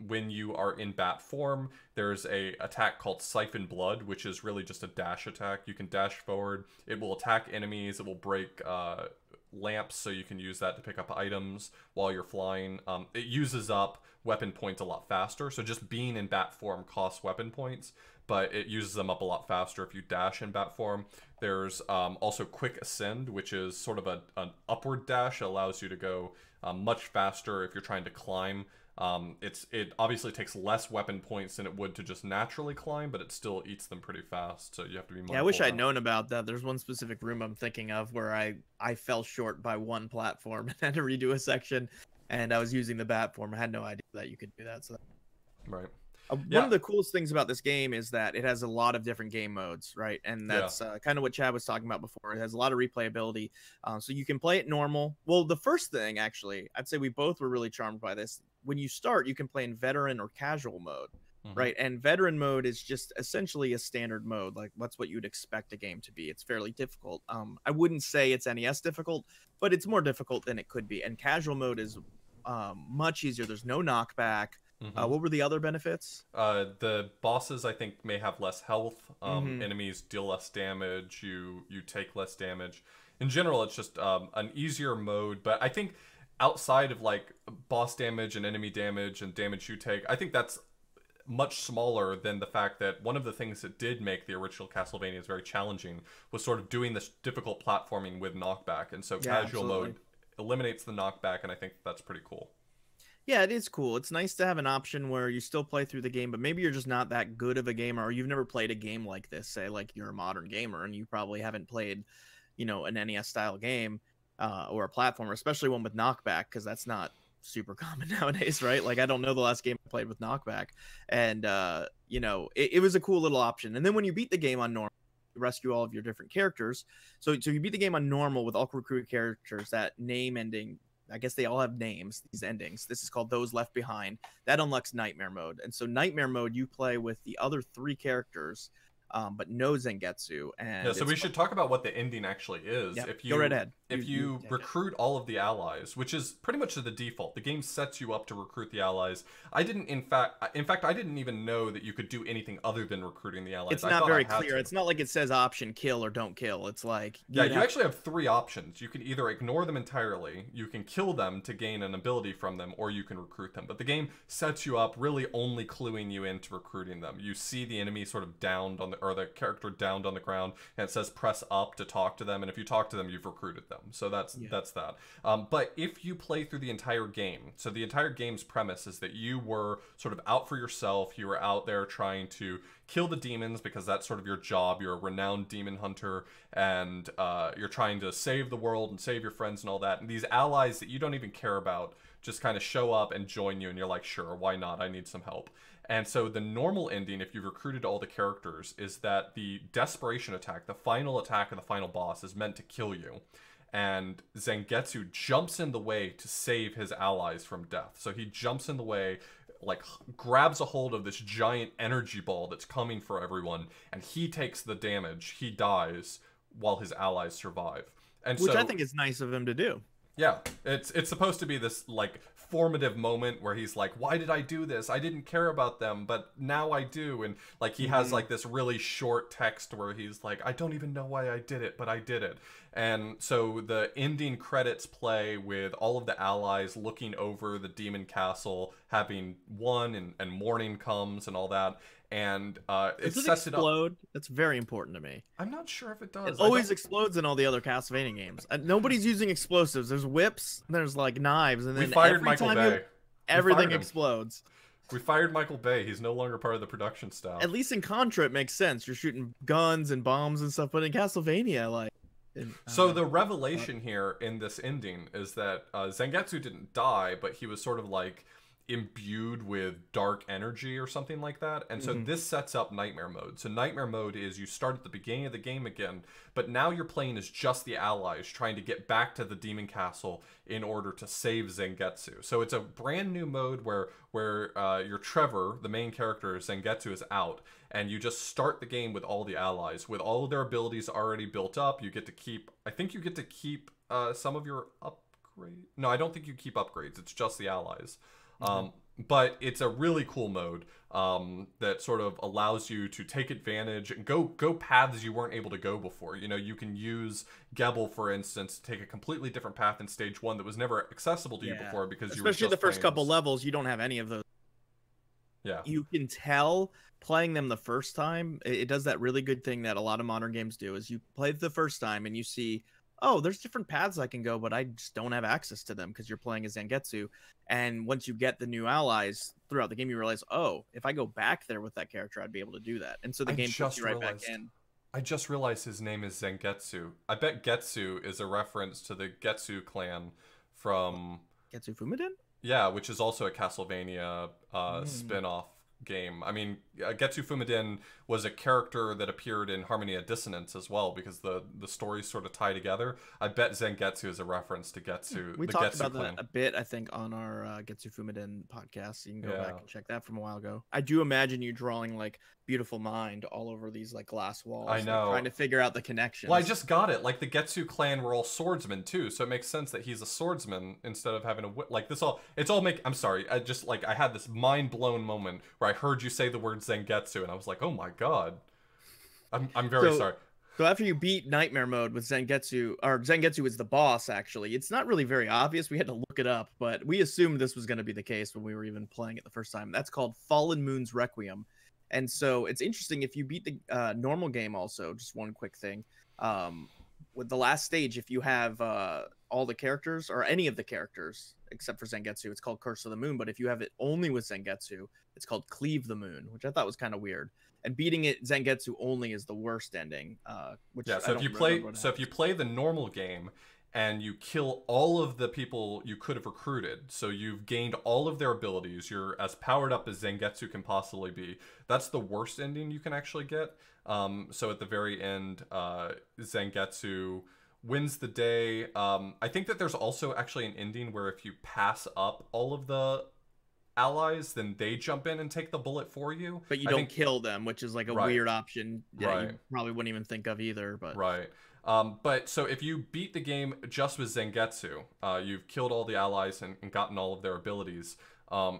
when you are in bat form, there's a attack called Siphon Blood, which is really just a dash attack. You can dash forward. It will attack enemies. It will break lamps, so you can use that to pick up items while you're flying. It uses up weapon points a lot faster, so just being in bat form costs weapon points, but it uses them up a lot faster if you dash in bat form. There's also Quick Ascend, which is sort of an upward dash. It allows you to go much faster if you're trying to climb. It obviously takes less weapon points than it would to just naturally climb, but it still eats them pretty fast, so you have to be mindful. Yeah, I wish I'd known about that. There's one specific room I'm thinking of where I fell short by one platform and had to redo a section, and I was using the bat form. I had no idea that you could do that. So right. One of the coolest things about this game is that it has a lot of different game modes, right? And that's kind of what Chad was talking about before. It has a lot of replayability. So you can play it normal. Well, the first thing, actually, I'd say we both were really charmed by this. When you start, you can play in veteran or casual mode, right? And veteran mode is just essentially a standard mode. Like, that's what you'd expect a game to be. It's fairly difficult. I wouldn't say it's NES difficult, but it's more difficult than it could be. And casual mode is much easier. There's no knockback. What were the other benefits? The bosses, I think, may have less health. Enemies deal less damage. You take less damage. In general, it's just an easier mode. But I think outside of like boss damage and enemy damage and damage you take, I think that's much smaller than the fact that one of the things that did make the original Castlevania very challenging was sort of doing this difficult platforming with knockback. And so casual mode eliminates the knockback, and I think that's pretty cool. Yeah, it is cool. It's nice to have an option where you still play through the game, but maybe you're just not that good of a gamer, or you've never played a game like this. Say, like, you're a modern gamer and you probably haven't played, an NES style game or a platformer, especially one with knockback, because that's not super common nowadays, right? Like, I don't know the last game I played with knockback, and it was a cool little option. And then when you beat the game on normal, you rescue all of your different characters. So you beat the game on normal with all recruited characters. That name ending, I guess they all have names, these endings. This is called Those Left Behind. That unlocks Nightmare Mode. And so Nightmare Mode, you play with the other 3 characters, but no Zangetsu. And yeah, so we should talk about what the ending actually is. Yep, go right ahead. If you recruit all of the allies, which is pretty much the default, the game sets you up to recruit the allies. I didn't, in fact, I didn't even know that you could do anything other than recruiting the allies. It's not very clear. It's not like it says option kill or don't kill. It's like you actually have 3 options. You can either ignore them entirely, you can kill them to gain an ability from them, or you can recruit them. But the game sets you up really only cluing you into recruiting them. You see the enemy sort of downed on the character downed on the ground, and it says press up to talk to them, and if you talk to them, you've recruited them. So that's that. But if you play through the entire game, so the entire game's premise is that you were sort of out for yourself. You were out there trying to kill the demons because that's sort of your job. You're a renowned demon hunter, and you're trying to save the world and save your friends and all that. And these allies that you don't even care about just kind of show up and join you, and you're like, sure, why not? I need some help. And so the normal ending, if you've recruited all the characters, is that the desperation attack, the final attack of the final boss, is meant to kill you. And Zangetsu jumps in the way to save his allies from death. So he jumps in the way, like grabs a hold of this giant energy ball that's coming for everyone, and he takes the damage. He dies while his allies survive. And Which I think is nice of him to do. Yeah, it's supposed to be this like formative moment where he's like, why did I do this? I didn't care about them, but now I do. And like he has like this really short text where he's like, I don't even know why I did it, but I did it. And so the ending credits play with all of the allies looking over the demon castle, having won, and morning comes and all that. And it sets it up. That's very important to me. I'm not sure if it does. It always explodes in all the other Castlevania games. Nobody's using explosives. There's whips, there's like knives, and then we fired Michael Bay. Everything explodes. We fired Michael Bay. He's no longer part of the production staff. At least in Contra, it makes sense. You're shooting guns and bombs and stuff, but in Castlevania, like. So the revelation here in this ending is that Zangetsu didn't die, but he was sort of like imbued with dark energy or something like that. And so this sets up nightmare mode. So nightmare mode is you start at the beginning of the game again, but now you're playing as just the allies trying to get back to the demon castle in order to save Zangetsu. So it's a brand new mode where you're Trevor, the main character, Zangetsu is out, and you just start the game with all the allies with all of their abilities already built up. You get to keep, I think you get to keep some of your upgrades. No, I don't think you keep upgrades. It's just the allies. But it's a really cool mode that sort of allows you to take advantage and go paths you weren't able to go before. You know, you can use Gebel, for instance, to take a completely different path in stage 1 that was never accessible to you before because you were especially the first couple levels, you don't have any of those. Yeah, you can tell playing them the first time. It does that really good thing that a lot of modern games do, is you play the first time and you see, oh, there's different paths I can go, but I just don't have access to them because you're playing as Zangetsu. And once you get the new allies throughout the game, you realize, oh, if I go back there with that character, I'd be able to do that. And so the game puts you right back in. I just realized his name is Zangetsu. I bet Getsu is a reference to the Getsu clan from... Getsu Fumaden? Yeah, which is also a Castlevania spin-off game. I mean, Getsu Fumaden was a character that appeared in Harmony of Dissonance as well, because the stories sort of tie together. I bet Zangetsu is a reference to Getsu. We talked about that a bit, I think, on our Getsu Fumaden podcast. You can go back and check that from a while ago. I do imagine you drawing like Beautiful Mind all over these like glass walls. I know. Like, trying to figure out the connections. Well, I just got it. Like the Getsu clan were all swordsmen too, so it makes sense that he's a swordsman instead of having a like this all. It's all make. I'm sorry. I just like I had this mind blown moment where I heard you say the word Zangetsu and I was like, oh my god. I'm very sorry. So after you beat Nightmare Mode with Zangetsu, or Zangetsu is the boss, actually. It's not really very obvious. We had to look it up, but we assumed this was going to be the case when we were even playing it the first time. That's called Fallen Moon's Requiem. And so it's interesting, if you beat the normal game also, just one quick thing, with the last stage, if you have all the characters, or any of the characters, except for Zangetsu, it's called Curse of the Moon, but if you have it only with Zangetsu, it's called Cleave the Moon, which I thought was kind of weird. And beating it Zangetsu only is the worst ending. Which so if you play the normal game and you kill all of the people you could have recruited, so you've gained all of their abilities, you're as powered up as Zangetsu can possibly be. That's the worst ending you can actually get. So at the very end, Zangetsu wins the day. I think that there's also actually an ending where if you pass up all of the allies, then they jump in and take the bullet for you, but you don't kill them, which is like a weird option you probably wouldn't even think of either. But but so if you beat the game just with Zangetsu, you've killed all the allies and gotten all of their abilities,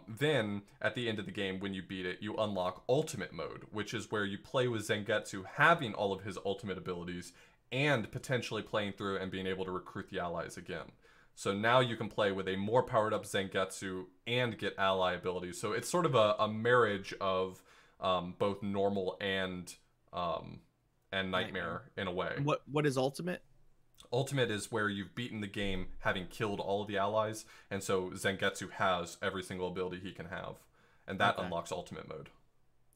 then at the end of the game, when you beat it, you unlock ultimate mode, which is where you play with Zangetsu having all of his ultimate abilities and potentially playing through and being able to recruit the allies again. So now you can play with a more powered up Zangetsu and get ally abilities. So it's sort of a marriage of both normal and Nightmare in a way. What is ultimate? Ultimate is where you've beaten the game having killed all of the allies, and so Zangetsu has every single ability he can have, and that unlocks Ultimate mode.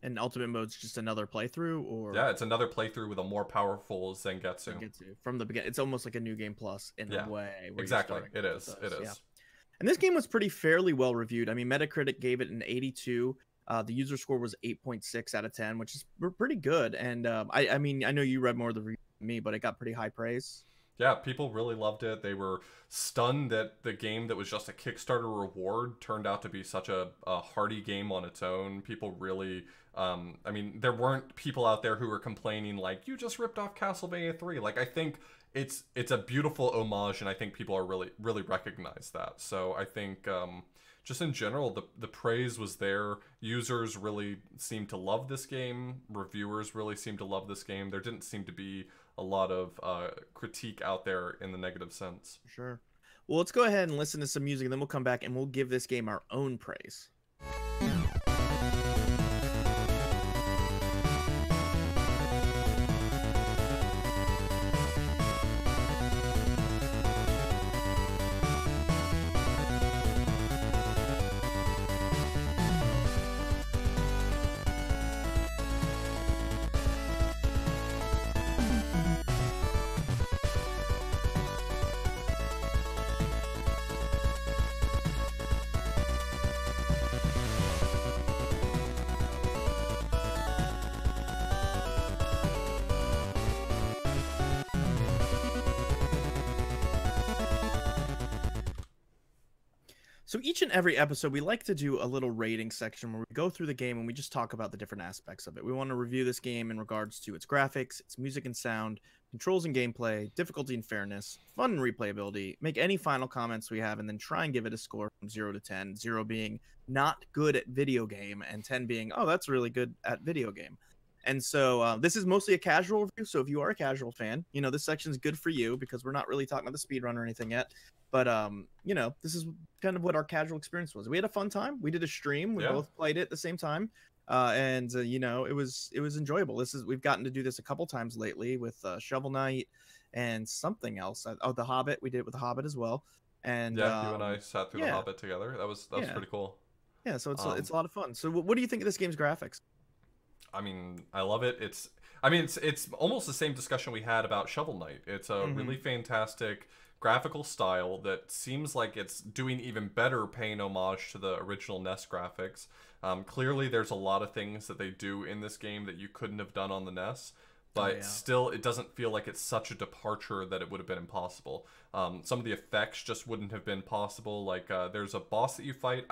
And Ultimate mode's just another playthrough, or yeah, it's another playthrough with a more powerful Zangetsu. From the beginning. It's almost like a new game plus in a way. Exactly, it is. It is. Yeah. And this game was fairly well reviewed. I mean, Metacritic gave it an 82. The user score was 8.6 out of 10, which is pretty good. And I mean, I know you read more of the review than me, but it got pretty high praise. Yeah, people really loved it. They were stunned that the game that was just a Kickstarter reward turned out to be such a hearty game on its own. People really, I mean, there weren't people out there who were complaining like, you just ripped off Castlevania 3. Like, I think it's a beautiful homage, and I think people are really recognize that. So I think just in general, the praise was there. Users really seemed to love this game. Reviewers really seemed to love this game. There didn't seem to be a lot of critique out there in the negative sense. Sure. Well, let's go ahead and listen to some music, and then we'll come back and we'll give this game our own praise. So each and every episode, we like to do a little rating section where we go through the game and we just talk about the different aspects of it. We want to review this game in regards to its graphics, its music and sound, controls and gameplay, difficulty and fairness, fun and replayability, make any final comments we have, and then try and give it a score from 0 to 10, 0 being not good at video game, and 10 being, oh, that's really good at video game. And so this is mostly a casual review, so if you are a casual fan, you know, this section is good for you because we're not really talking about the speedrun or anything yet. But, you know, this is kind of what our casual experience was. We had a fun time. We did a stream. We both played it at the same time. And you know, it was enjoyable. We've gotten to do this a couple times lately with Shovel Knight and something else. Oh, The Hobbit. We did it with The Hobbit as well. And yeah, you and I sat through The Hobbit together. That was pretty cool. Yeah, so it's a lot of fun. So what do you think of this game's graphics? I mean, I love it. It's almost the same discussion we had about Shovel Knight. It's a really fantastic graphical style that seems like it's doing even better paying homage to the original NES graphics. Clearly, there's a lot of things that they do in this game that you couldn't have done on the NES, but still, it doesn't feel like it's such a departure that it would have been impossible. Some of the effects just wouldn't have been possible. Like there's a boss that you fight.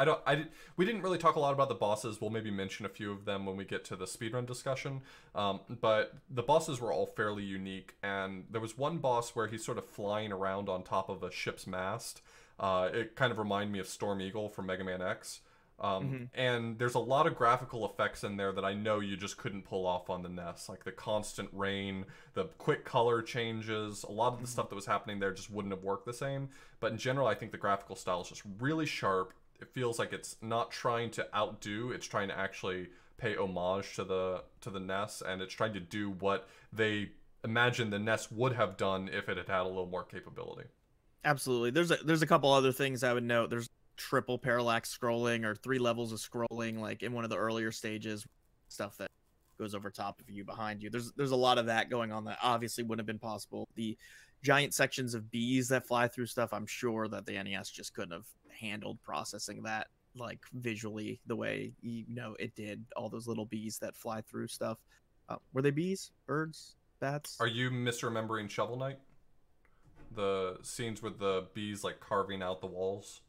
We didn't really talk a lot about the bosses. We'll maybe mention a few of them when we get to the speedrun discussion. But the bosses were all fairly unique, and there was one boss where he's sort of flying around on top of a ship's mast. It kind of reminded me of Storm Eagle from Mega Man X. And there's a lot of graphical effects in there that I know you just couldn't pull off on the NES, like the constant rain, the quick color changes. A lot of the stuff that was happening there just wouldn't have worked the same. But in general, I think the graphical style is just really sharp. It feels like it's not trying to outdo, it's trying to actually pay homage to the NES, and it's trying to do what they imagine the NES would have done if it had had a little more capability. Absolutely. There's a couple other things I would note. There's triple parallax scrolling or 3 levels of scrolling, like in one of the earlier stages, stuff that goes over top of you, behind you. There's a lot of that going on that obviously wouldn't have been possible. The giant sections of bees that fly through stuff, I'm sure that the NES just couldn't have handled processing that like visually the way it did. All those little bees that fly through stuff. Were they bees, birds, bats? Are you misremembering Shovel Knight? The scenes with the bees like carving out the walls.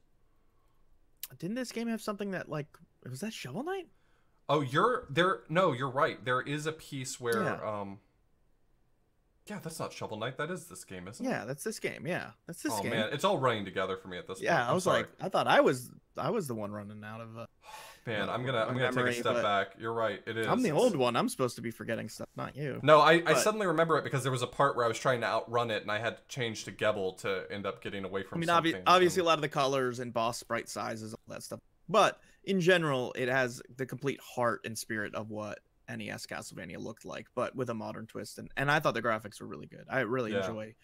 Didn't this game have something that like, was that Shovel Knight? Oh, you're there. No, you're right. There is a piece where yeah, that's not Shovel Knight. That is this game, isn't it? Yeah, that's this game. Yeah, that's this game. Oh man, it's all running together for me at this point. Yeah, I was like, I thought I was the one running out of. Man, I'm gonna take a step back. You're right. It is. I'm the old one. I'm supposed to be forgetting stuff, not you. No, I suddenly remember it because there was a part where I was trying to outrun it, and I had to change to Gebel to end up getting away from. I mean, obviously, a lot of the colors and boss sprite sizes, all that stuff. But in general, it has the complete heart and spirit of what NES Castlevania looked like, but with a modern twist. And I thought the graphics were really good. I really enjoy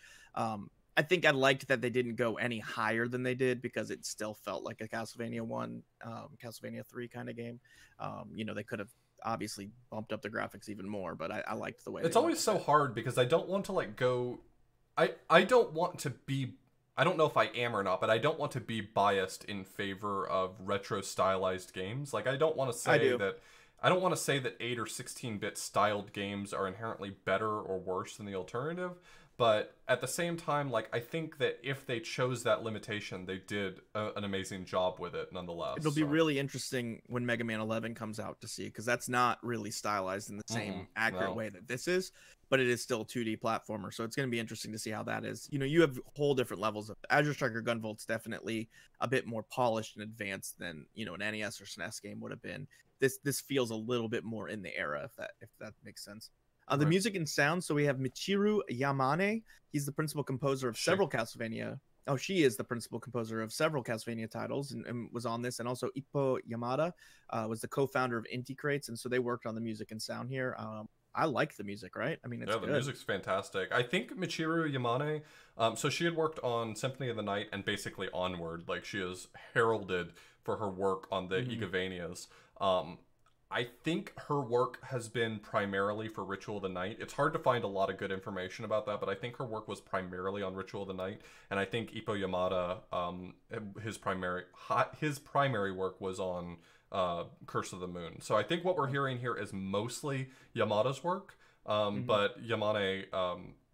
I think I liked that they didn't go any higher than they did because it still felt like a Castlevania 1, Castlevania 3 kind of game. You know, they could have obviously bumped up the graphics even more, but I liked the way It's they went always with so it. hard because I don't want to like go. I don't want to be. I don't know if I am or not, but I don't want to be biased in favor of retro stylized games. Like I don't want to I say do. that. I don't want to say that 8 or 16-bit styled games are inherently better or worse than the alternative. But at the same time, like I think that if they chose that limitation, they did an amazing job with it, nonetheless. It'll be So, really interesting when Mega Man 11 comes out to see, because that's not really stylized in the same accurate no. way that this is, but it is still a 2D platformer. So it's going to be interesting to see how that is. You know, you have whole different levels of Azure Striker Gunvolt's definitely a bit more polished and advanced than, you know, an NES or SNES game would have been. This feels a little bit more in the era, if that makes sense. The Right. music and sound. So we have Michiru Yamane. He's the principal composer of She. several Castlevania. Oh, she is the principal composer of several Castlevania titles and was on this. And also Ippo Yamada was the co-founder of Inti Crates. And so they worked on the music and sound here. I like the music, right? I mean, it's Yeah, the good. music's fantastic. I think Michiru Yamane, so she had worked on Symphony of the Night and basically Onward. Like she is heralded for her work on the Igavanias. I think her work has been primarily for Ritual of the Night. It's hard to find a lot of good information about that, but I think her work was primarily on Ritual of the Night. And I think Ippo Yamada, his primary work was on Curse of the Moon. So I think what we're hearing here is mostly Yamada's work. But Yamane,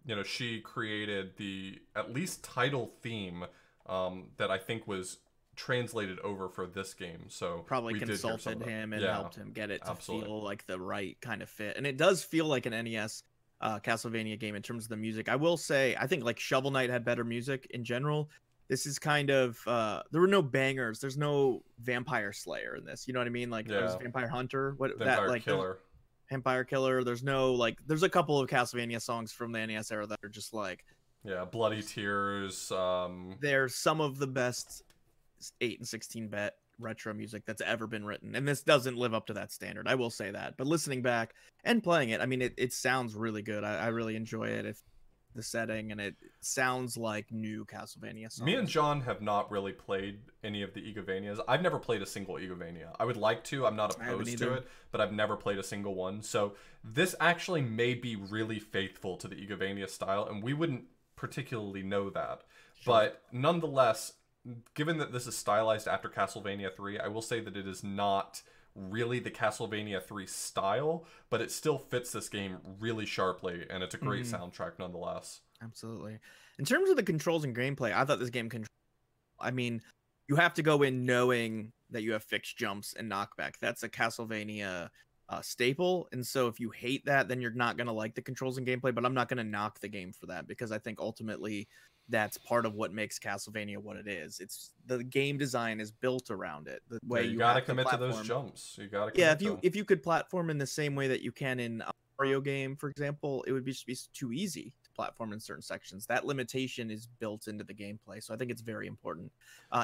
you know, she created the at least title theme that I think was translated over for this game. So Probably we did hear some of consulted that. him and Yeah, helped him get it to absolutely. feel like the right kind of fit. And it does feel like an NES Castlevania game in terms of the music. I will say, I think like Shovel Knight had better music in general. This is kind of there were no bangers. There's no Vampire Slayer in this. You know what I mean? Like what is Yeah, it, Vampire Hunter? What that Vampire like? There's Killer. Vampire Killer. There's no like. There's a couple of Castlevania songs from the NES era that are just like Yeah, Bloody Tears. they're some of the best 8 and 16-bit retro music that's ever been written, and this doesn't live up to that standard, I will say that. But listening back and playing it, I mean, it sounds really good. I really enjoy it. If the setting, and it sounds like new Castlevania songs. Me and John have not really played any of the Igavanias. I've never played a single Igavania. I would like to. I'm not opposed to it, but I've never played a single one. So this actually may be really faithful to the Igavania style, and we wouldn't particularly know that. Sure. But nonetheless, given that this is stylized after Castlevania 3, I will say that it is not really the Castlevania 3 style, but it still fits this game really sharply, and it's a great soundtrack nonetheless. Absolutely. In terms of the controls and gameplay, I thought this game I mean, you have to go in knowing that you have fixed jumps and knockback. That's a Castlevania staple, and so if you hate that, then you're not going to like the controls and gameplay. But I'm not going to knock the game for that, because I think ultimately that's part of what makes Castlevania what it is. It's the game design is built around it. The way You gotta have commit to those platform. jumps. You gotta Yeah, commit if you could platform in the same way that you can in a Mario game, for example, it would just be too easy to platform in certain sections. That limitation is built into the gameplay, so I think it's very important.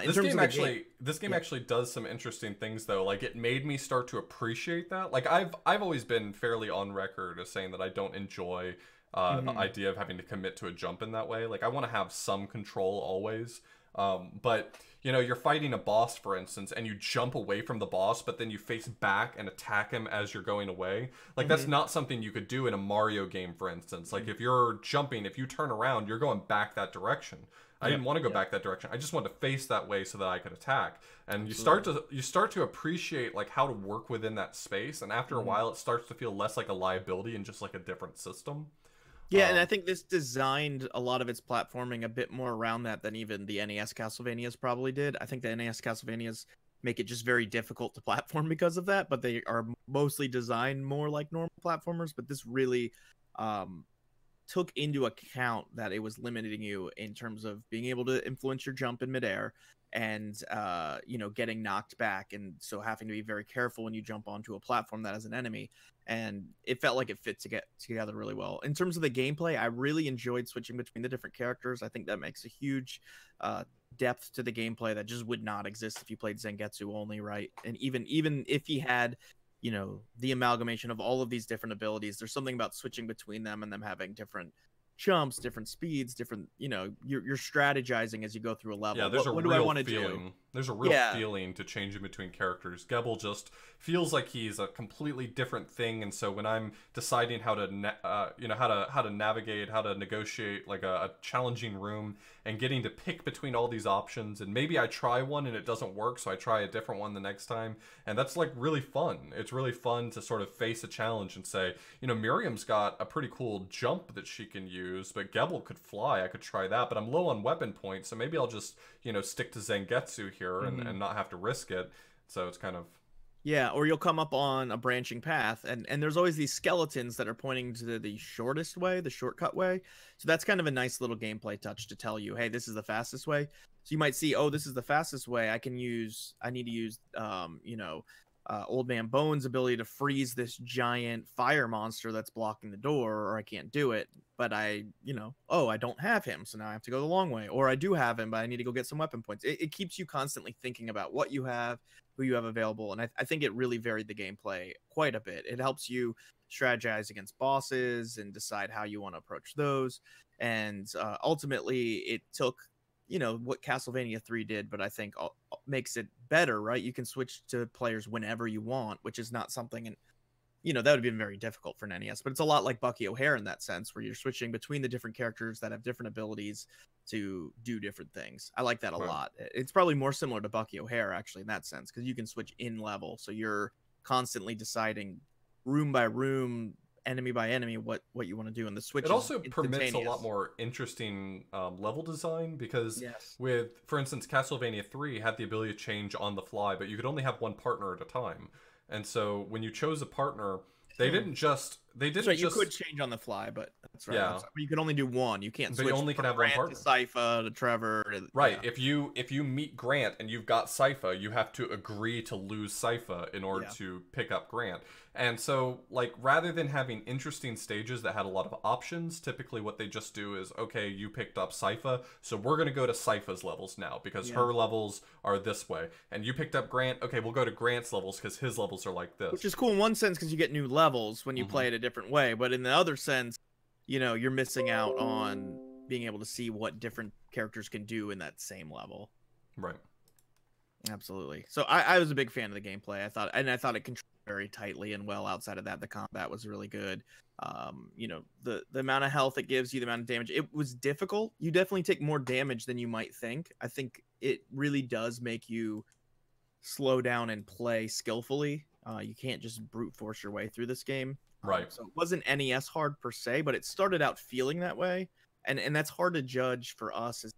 This game actually does some interesting things though. Like it made me start to appreciate that. Like I've always been fairly on record as saying that I don't enjoy the idea of having to commit to a jump in that way. Like I want to have some control always. But you know, you're fighting a boss, for instance, and you jump away from the boss, but then you face back and attack him as you're going away. Like that's not something you could do in a Mario game, for instance. Like if you're jumping, if you turn around, you're going back that direction. I didn't want to go back that direction. I just wanted to face that way so that I could attack. And you start to appreciate like how to work within that space. And after a while, it starts to feel less like a liability and just like a different system. Yeah, and I think this designed a lot of its platforming a bit more around that than even the NES Castlevanias probably did. I think the NES Castlevanias make it just very difficult to platform because of that, but they are mostly designed more like normal platformers. But this really took into account that it was limiting you in terms of being able to influence your jump in midair and you know, getting knocked back, and so having to be very careful when you jump onto a platform that has an enemy. And it felt like it fit together really well. In terms of the gameplay, I really enjoyed switching between the different characters. I think that makes a huge depth to the gameplay that just would not exist if you played Zangetsu only, right? And even if he had, you know, the amalgamation of all of these different abilities, there's something about switching between them and them having different jumps, different speeds, different, you know, you're strategizing as you go through a level. Yeah, there's what a do I real want to do? feeling. There's a real Yeah. feeling to changing between characters. Gebel just feels like he's a completely different thing, and so when I'm deciding how to, you know, how to navigate, how to negotiate like a challenging room, and getting to pick between all these options, and maybe I try one and it doesn't work, so I try a different one the next time, and that's like really fun. It's really fun to sort of face a challenge and say, you know, Miriam's got a pretty cool jump that she can use, but Gebel could fly. I could try that, but I'm low on weapon points, so maybe I'll just, you know, stick to Zangetsu here and not have to risk it. So it's kind of... Yeah, or you'll come up on a branching path, and there's always these skeletons that are pointing to the shortest way, the shortcut way. So that's kind of a nice little gameplay touch to tell you, hey, this is the fastest way. So you might see, oh, this is the fastest way. I need to use, you know, Old Man Bones' ability to freeze this giant fire monster that's blocking the door, or I can't do it. But you know, oh, I don't have him, so now I have to go the long way. Or I do have him, but I need to go get some weapon points. It keeps you constantly thinking about what you have, who you have available, and I think it really varied the gameplay quite a bit. It helps you strategize against bosses and decide how you want to approach those. And ultimately, it took, you know, what Castlevania 3 did, but I think makes it better, right? You can switch to players whenever you want, which is not something, and you know, that would have been very difficult for an NES, but it's a lot like Bucky O'Hare in that sense, where you're switching between the different characters that have different abilities to do different things. I like that a lot. It's probably more similar to Bucky O'Hare, actually, in that sense, because you can switch in level. So you're constantly deciding room by room, enemy by enemy, what you want to do. And the switch, it also permits a lot more interesting level design, because with, for instance, Castlevania 3 had the ability to change on the fly, but you could only have one partner at a time. And so when you chose a partner, they didn't just... You could change on the fly, but that's right. Yeah. You can only do one. You can't switch. You only can have one partner. To Sypha, to Trevor. Right. Yeah. If you meet Grant and you've got Sypha, you have to agree to lose Sypha in order to pick up Grant. And so, like, rather than having interesting stages that had a lot of options, typically what they just do is, okay, you picked up Sypha, so we're going to go to Sypha's levels now, because her levels are this way. And you picked up Grant, okay, we'll go to Grant's levels, because his levels are like this. Which is cool in one sense, because you get new levels when you play it a different way. But in the other sense, you know, you're missing out on being able to see what different characters can do in that same level. Right. Absolutely. So I was a big fan of the gameplay. I thought it controlled very tightly and well. Outside of that, the combat was really good. You know, the amount of health it gives you, the amount of damage, it was difficult. You definitely take more damage than you might think. I think it really does make you slow down and play skillfully. You can't just brute force your way through this game. Right. So it wasn't NES hard per se, but it started out feeling that way. And that's hard to judge for us as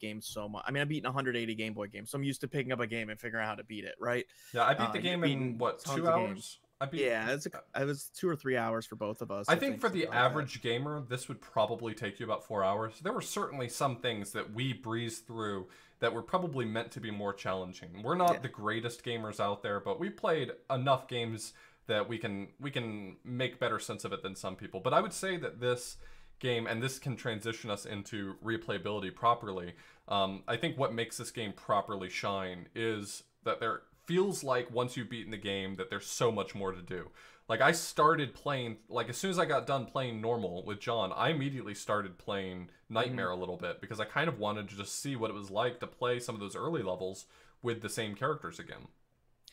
games so much. I mean, I've beaten 180 Game Boy games, so I'm used to picking up a game and figuring out how to beat it, right? Yeah, I beat the game in, what, 2 hours? It was 2 or 3 hours for both of us. I think for the average gamer, this would probably take you about 4 hours. There were certainly some things that we breezed through that were probably meant to be more challenging. We're not the greatest gamers out there, but we played enough games that we can make better sense of it than some people. But I would say that this game, and this can transition us into replayability properly, I think what makes this game properly shine is that there feels like once you've beaten the game that there's so much more to do. Like, I started playing, like, as soon as I got done playing normal with John, I immediately started playing Nightmare a little bit, because I kind of wanted to just see what it was like to play some of those early levels with the same characters again.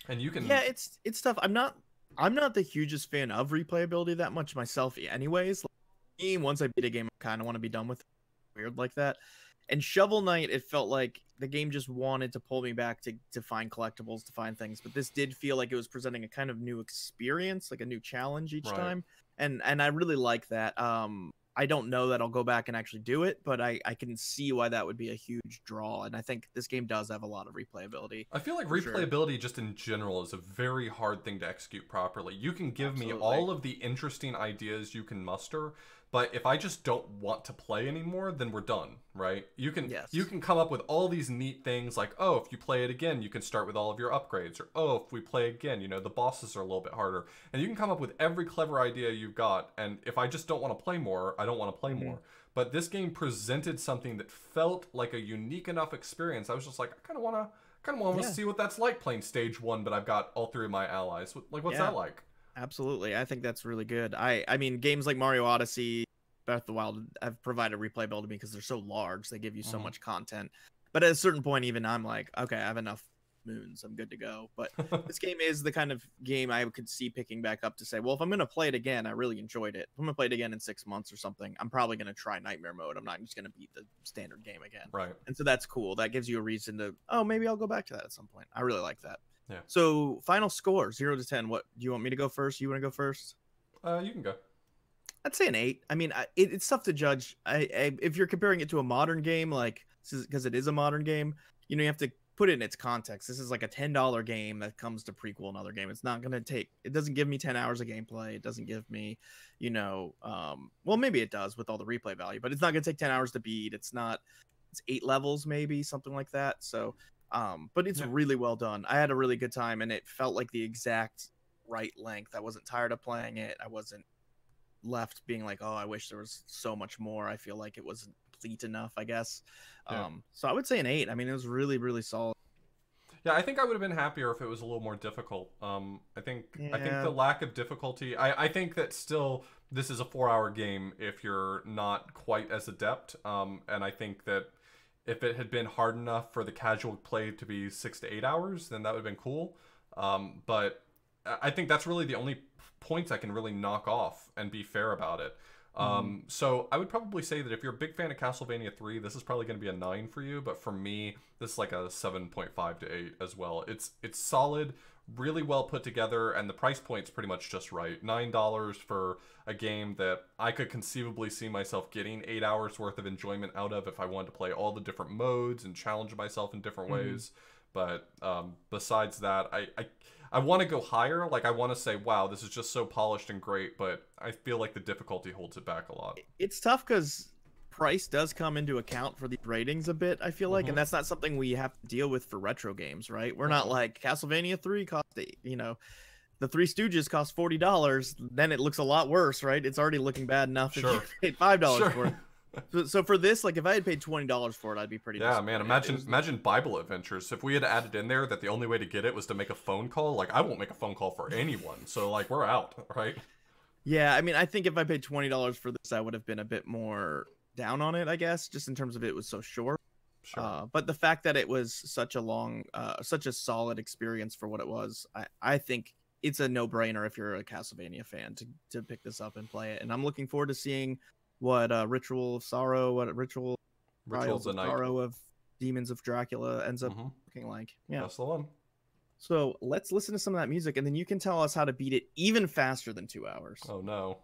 And you can... Yeah, it's tough. I'm not the hugest fan of replayability that much myself anyways. Like, once I beat a game, I kind of want to be done with it. Weird like that. And Shovel Knight, it felt like the game just wanted to pull me back to find collectibles, to find things. But this did feel like it was presenting a kind of new experience, like a new challenge each time. And I really like that. I don't know that I'll go back and actually do it, but I can see why that would be a huge draw. And I think this game does have a lot of replayability. I feel like replayability just in general is a very hard thing to execute properly. You can give me all of the interesting ideas you can muster, but if I just don't want to play anymore, then we're done, right? You can come up with all these neat things like, oh, if you play it again, you can start with all of your upgrades. Or, oh, if we play again, you know, the bosses are a little bit harder. And you can come up with every clever idea you've got. And if I just don't want to play more, I don't want to play more. But this game presented something that felt like a unique enough experience. I was just like, I kind of want to see what that's like playing stage 1, but I've got all 3 of my allies. Like, what's that like? Absolutely. I think that's really good. I mean, games like Mario Odyssey, Breath of the Wild have provided replayability to me because they're so large. They give you so Mhm. much content. But at a certain point, even I'm like, okay, I have enough moons. I'm good to go. But this game is the kind of game I could see picking back up to say, well, if I'm going to play it again, I really enjoyed it. If I'm going to play it again in 6 months or something, I'm probably going to try Nightmare Mode. I'm not just going to beat the standard game again. Right. And so that's cool. That gives you a reason to, oh, maybe I'll go back to that at some point. I really like that. Yeah. So final score, 0 to 10. What do you want me to go first? You want to go first? You can go. I'd say an 8. I mean, it's tough to judge. If you're comparing it to a modern game, like, because it is a modern game, you have to put it in its context. This is like a $10 game that comes to prequel another game. It's not going to take, it doesn't give me 10 hours of gameplay. It doesn't give me, well, maybe it does with all the replay value, but it's not going to take 10 hours to beat. It's 8 levels, maybe something like that. So, but it's really well done. I had a really good time, and it felt like the exact right length. I wasn't tired of playing it. I wasn't left being like, oh, I wish there was so much more. I feel like it wasn't complete enough, I guess. Yeah. So I would say an 8. I mean, it was really, really solid. Yeah, I think I would have been happier if it was a little more difficult. I think the lack of difficulty. I think that still this is a 4-hour game if you're not quite as adept. And I think that if it had been hard enough for the casual play to be 6 to 8 hours, then that would have been cool. But I think that's really the only points I can really knock off and be fair about it. So I would probably say that if you're a big fan of Castlevania 3, this is probably going to be a 9 for you. But for me, this is like a 7.5 to 8 as well. It's solid, really well put together, and the price point's pretty much just right. $9 for a game that I could conceivably see myself getting 8 hours worth of enjoyment out of if I wanted to play all the different modes and challenge myself in different ways. But besides that, I want to go higher. Like, I want to say, wow, this is just so polished and great, but I feel like the difficulty holds it back a lot. It's tough because price does come into account for these ratings a bit, I feel like, and that's not something we have to deal with for retro games, right? We're not like Castlevania 3 cost, the Three Stooges cost $40, then it looks a lot worse, right? It's already looking bad enough if you paid $5 for it. So for this, like, if I had paid $20 for it, I'd be pretty disappointed. Man, imagine Bible Adventures. If we had added in there that the only way to get it was to make a phone call, like, I won't make a phone call for anyone. So, like, we're out, right? Yeah, I mean, I think if I paid $20 for this, I would have been a bit more down on it, I guess, just in terms of it was so short. Sure. But the fact that it was such a solid experience for what it was, I think it's a no-brainer if you're a Castlevania fan to pick this up and play it. And I'm looking forward to seeing what Ritual of Sorrow, Trials of Sorrow of Demons of Dracula ends up looking like. Yeah, that's the one. So let's listen to some of that music, and then you can tell us how to beat it even faster than 2 hours. Oh no.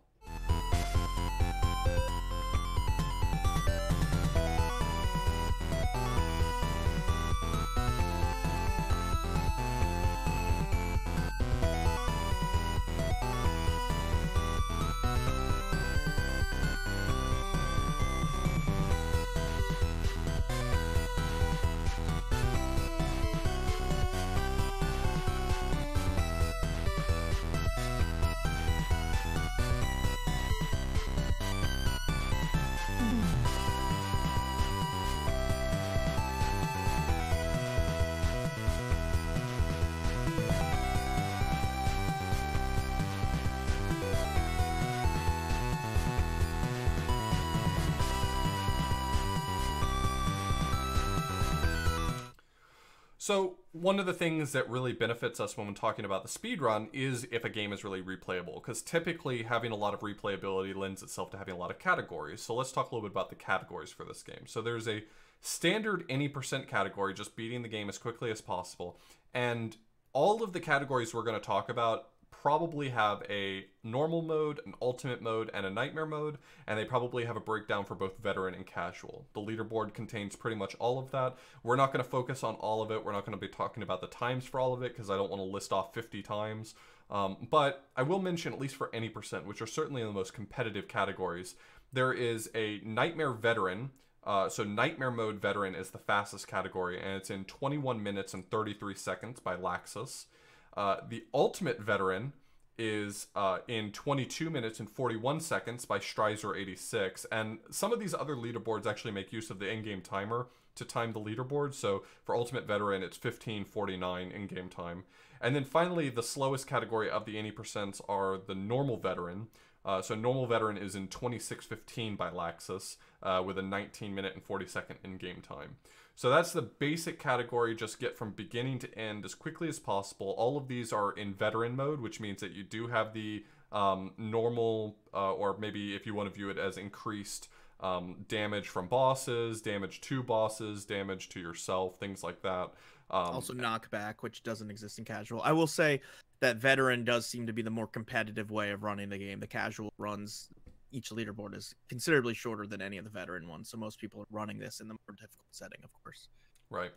So one of the things that really benefits us when we're talking about the speedrun is if a game is really replayable, because typically having a lot of replayability lends itself to having a lot of categories. So let's talk a little bit about the categories for this game. So there's a standard any % category, just beating the game as quickly as possible. And all of the categories we're going to talk about probably have a normal mode, an ultimate mode, and a nightmare mode, and they probably have a breakdown for both veteran and casual. The leaderboard contains pretty much all of that. We're not going to focus on all of it. We're not going to be talking about the times for all of it because I don't want to list off 50 times. But I will mention, at least for any %, which are certainly the most competitive categories, there is a nightmare veteran. So nightmare mode veteran is the fastest category, and it's in 21 minutes and 33 seconds by Laxus. The ultimate veteran is in 22 minutes and 41 seconds by Strizer86, and some of these other leaderboards actually make use of the in-game timer to time the leaderboard. So for ultimate veteran, it's 15:49 in-game time. And then finally, the slowest category of the any % are the normal veteran, So normal veteran is in 26:15 by Laxus, with a 19-minute and 40-second in-game time. So that's the basic category. Just get from beginning to end as quickly as possible. All of these are in veteran mode, which means that you do have the normal, or maybe if you want to view it as increased damage from bosses, damage to bosses, damage to yourself, things like that. Also knockback, which doesn't exist in casual. I will say that veteran does seem to be the more competitive way of running the game. The casual runs, each leaderboard is considerably shorter than any of the veteran ones, so most people are running this in the more difficult setting, of course. Right.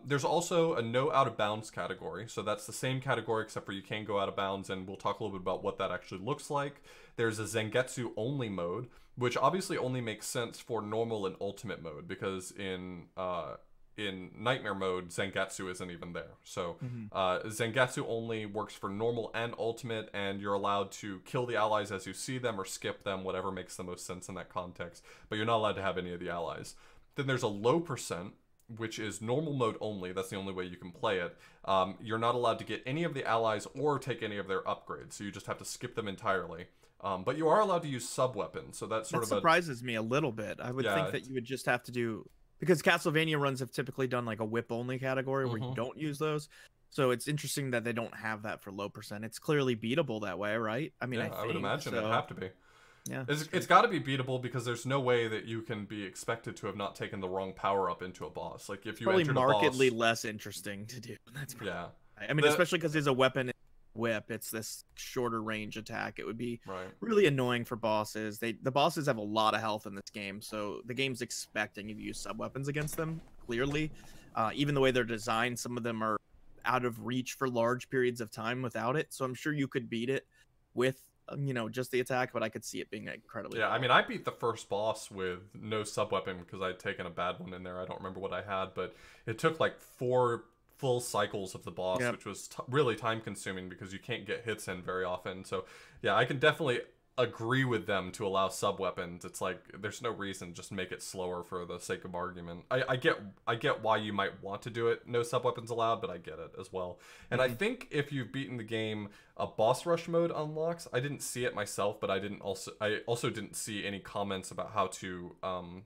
There's also a no out of bounds category. So that's the same category except for you can go out of bounds, and we'll talk a little bit about what that actually looks like. There's a Zangetsu only mode, which obviously only makes sense for normal and ultimate mode, because in Nightmare mode, Zangetsu isn't even there. So Zangetsu only works for normal and ultimate, and you're allowed to kill the allies as you see them or skip them, whatever makes the most sense in that context. But you're not allowed to have any of the allies. Then there's a low percent, which is normal mode only. That's the only way you can play it. You're not allowed to get any of the allies or take any of their upgrades, so you just have to skip them entirely. But you are allowed to use sub-weapons, so that's sort of surprises me a little bit. I would think that you would just have to do, because Castlevania runs have typically done like a whip-only category where you don't use those. So it's interesting that they don't have that for low percent. It's clearly beatable that way, right? I mean, yeah, I would imagine it'd have to be. Yeah, it's got to be beatable, because there's no way that you can be expected to have not taken the wrong power up into a boss. Like if you probably entered markedly a boss, less interesting to do. That's probably, yeah. I mean, especially because there's a weapon whip. It's this shorter range attack. It would be right. really annoying for bosses. The bosses have a lot of health in this game, so the game's expecting you to use sub weapons against them. Clearly, even the way they're designed, some of them are out of reach for large periods of time without it. So I'm sure you could beat it with just the attack, but I could see it being incredibly I mean, I beat the first boss with no sub weapon because I'd taken a bad one in there. I don't remember what I had, but it took like 4 full cycles of the boss, which was really time consuming because you can't get hits in very often. So yeah, I can definitely agree with them to allow sub weapons. It's like there's no reason, just make it slower for the sake of argument. I get why you might want to do it no sub weapons allowed, but I get it as well. And I think if you've beaten the game, a boss rush mode unlocks. I didn't see it myself, but I also didn't see any comments about how to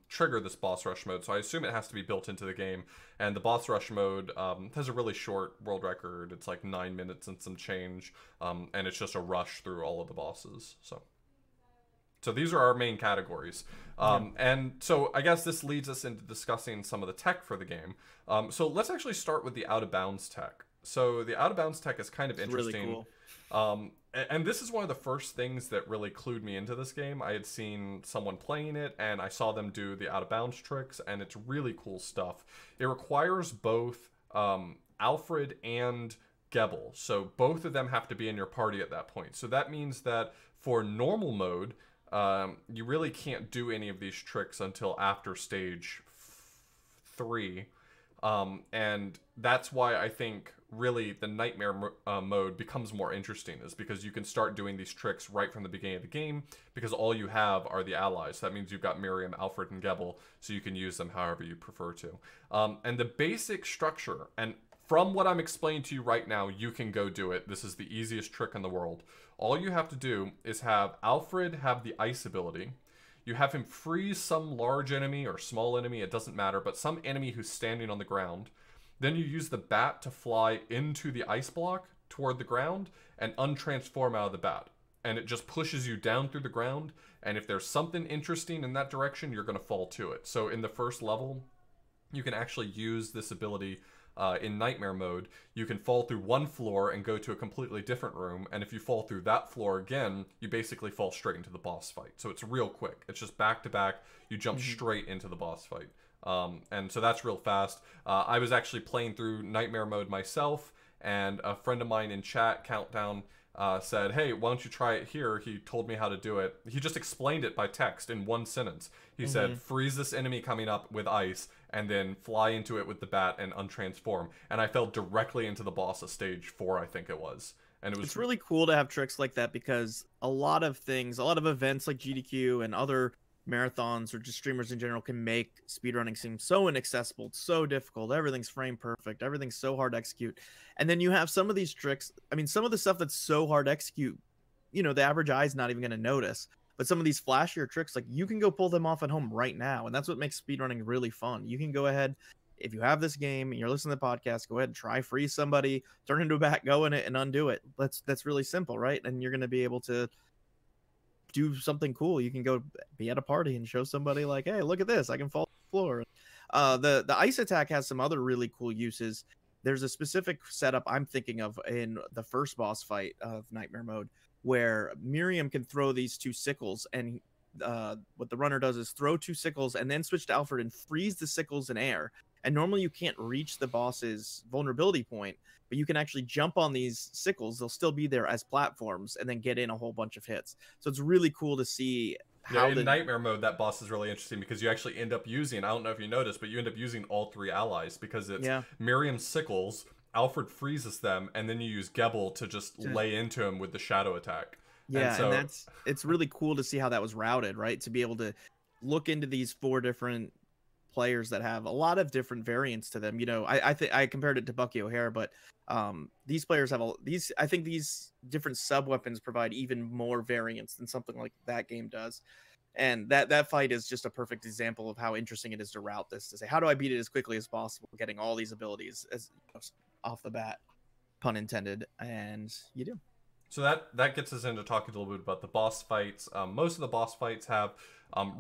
trigger this boss rush mode, so I assume it has to be built into the game. And the boss rush mode has a really short world record. It's like 9 minutes and some change, and it's just a rush through all of the bosses. So these are our main categories. And so I guess this leads us into discussing some of the tech for the game. So let's actually start with the out-of-bounds tech. So the out-of-bounds tech is kind of interesting. Really cool. And this is one of the first things that really clued me into this game. I had seen someone playing it, and I saw them do the out-of-bounds tricks, and it's really cool stuff. It requires both Alfred and Gebel, so both of them have to be in your party at that point. So that means that for normal mode, you really can't do any of these tricks until after stage 3. And that's why I think really the Nightmare mode becomes more interesting, is because you can start doing these tricks right from the beginning of the game, because all you have are the allies. So that means you've got Miriam, Alfred, and Gebel, so you can use them however you prefer to. And the basic structure, and from what I'm explaining to you right now, you can go do it. This is the easiest trick in the world. All you have to do is have Alfred have the ice ability. You have him freeze some large enemy or small enemy, it doesn't matter, but some enemy who's standing on the ground. Then you use the bat to fly into the ice block toward the ground and untransform out of the bat. And it just pushes you down through the ground, and if there's something interesting in that direction, you're going to fall to it. So in the first level, you can actually use this ability in Nightmare mode. You can fall through one floor and go to a completely different room, and if you fall through that floor again, you basically fall straight into the boss fight. So it's real quick. It's just back to back. You jump straight into the boss fight. And so that's real fast. I was actually playing through Nightmare mode myself, and a friend of mine in chat, Countdown, said, hey, why don't you try it here? He told me how to do it. He just explained it by text in one sentence. He said, freeze this enemy coming up with ice, and then fly into it with the bat and untransform. And I fell directly into the boss of stage 4, I think it was. And it was really cool to have tricks like that, because a lot of events like GDQ and other marathons or just streamers in general can make speedrunning seem so inaccessible, so difficult. Everything's frame perfect, everything's so hard to execute. And then you have some of these tricks, I mean, some of the stuff that's so hard to execute, you know, the average eye is not even going to notice. But some of these flashier tricks, like you can go pull them off at home right now. And that's what makes speedrunning really fun. You can go ahead, if you have this game and you're listening to the podcast, go ahead and try freeze somebody, turn into a bat, go in it and undo it. That's really simple, right? And you're going to be able to do something cool. You can go be at a party and show somebody like, hey, look at this, I can fall to the floor. The ice attack has some other really cool uses. There's a specific setup I'm thinking of in the first boss fight of Nightmare Mode where Miriam can throw these 2 sickles, and what the runner does is throw 2 sickles and then switch to Alfred and freeze the sickles in air. And normally you can't reach the boss's vulnerability point, but you can actually jump on these sickles. They'll still be there as platforms and then get in a whole bunch of hits. So it's really cool to see how in Nightmare Mode, that boss is really interesting because you actually end up using, I don't know if you noticed, but you end up using all 3 allies because it's Miriam's sickles, Alfred freezes them, and then you use Gebel to just lay into him with the shadow attack. Yeah, and it's really cool to see how that was routed, right? To be able to look into these 4 different players that have a lot of different variants to them. You know, I compared it to Bucky O'Hare, but these players have I think these different sub weapons provide even more variance than something like that game does. And that fight is just a perfect example of how interesting it is to route this, to say, how do I beat it as quickly as possible, getting all these abilities as off the bat, pun intended, and you do. So that gets us into talking a little bit about the boss fights. Most of the boss fights have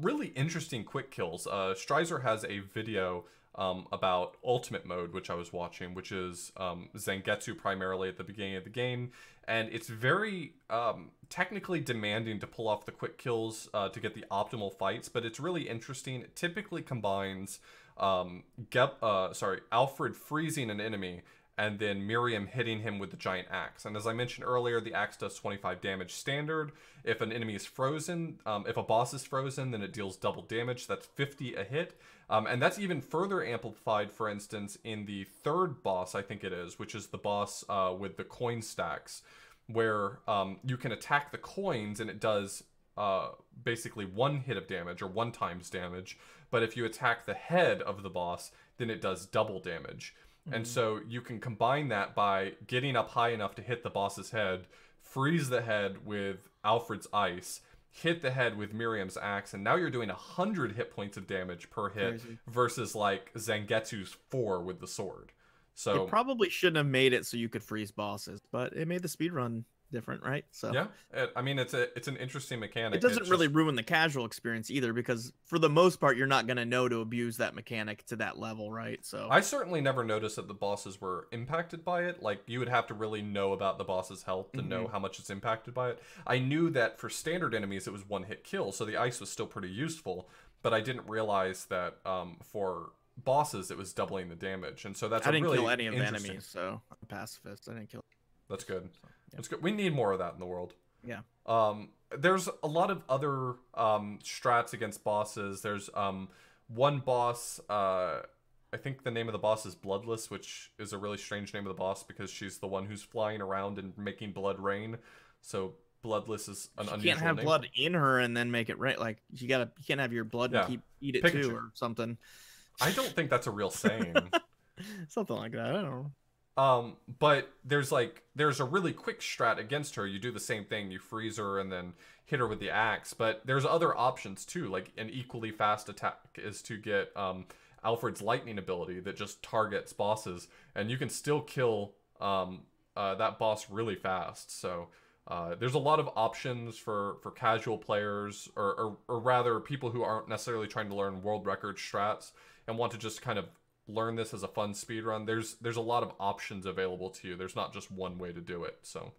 really interesting quick kills. Strizer has a video about Ultimate Mode, which I was watching, which is Zangetsu primarily at the beginning of the game. And it's very technically demanding to pull off the quick kills to get the optimal fights, but it's really interesting. It typically combines Alfred freezing an enemy and then Miriam hitting him with the giant axe. And as I mentioned earlier, the axe does 25 damage standard. If an enemy is frozen, if a boss is frozen, then it deals double damage. That's 50 a hit. And that's even further amplified, for instance, in the 3rd boss, I think it is, which is the boss with the coin stacks, where you can attack the coins and it does basically 1 hit of damage or 1 times damage. But if you attack the head of the boss, then it does double damage. And so you can combine that by getting up high enough to hit the boss's head, freeze the head with Alfred's ice, hit the head with Miriam's axe, and now you're doing 100 hit points of damage per hit versus like Zangetsu's 4 with the sword. So it probably shouldn't have made it so you could freeze bosses, but it made the speedrun different, right? So yeah, I mean it's an interesting mechanic. It doesn't really ruin the casual experience either, because for the most part you're not going to know to abuse that mechanic to that level, right? So I certainly never noticed that the bosses were impacted by it. Like, you would have to really know about the boss's health to know how much it's impacted by it. I knew that for standard enemies it was 1-hit kill, so the ice was still pretty useful, but I didn't realize that for bosses it was doubling the damage. And so that's I didn't kill any of the enemies, so I'm a pacifist. I didn't kill. That's good. That's good. We need more of that in the world. Yeah. There's a lot of other strats against bosses. There's one boss, I think the name of the boss is Bloodless, which is a really strange name of the boss because she's the one who's flying around and making blood rain. So Bloodless is an unusual name. You can't have blood in her and then make it rain. Like, you can't have your blood and eat it too or something. I don't think that's a real saying. Something like that. I don't know. But there's a really quick strat against her. You do the same thing. You freeze her and then hit her with the axe. But there's other options too. Like, an equally fast attack is to get Alfred's lightning ability that just targets bosses, and you can still kill that boss really fast. So there's a lot of options for casual players, or rather people who aren't necessarily trying to learn world record strats and want to just kind of learn this as a fun speedrun. There's a lot of options available to you. There's not just one way to do it. So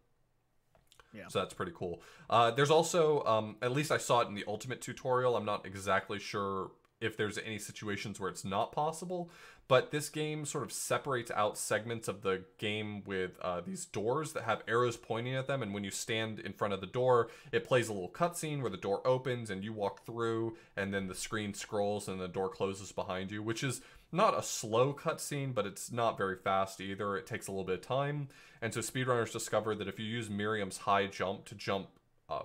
so that's pretty cool. There's also at least I saw it in the Ultimate tutorial. I'm not exactly sure if there's any situations where it's not possible, but this game sort of separates out segments of the game with these doors that have arrows pointing at them, and when you stand in front of the door, it plays a little cutscene where the door opens and you walk through, and then the screen scrolls and the door closes behind you, which is not a slow cutscene, but it's not very fast either. It takes a little bit of time, and so speedrunners discovered that if you use Miriam's high jump to jump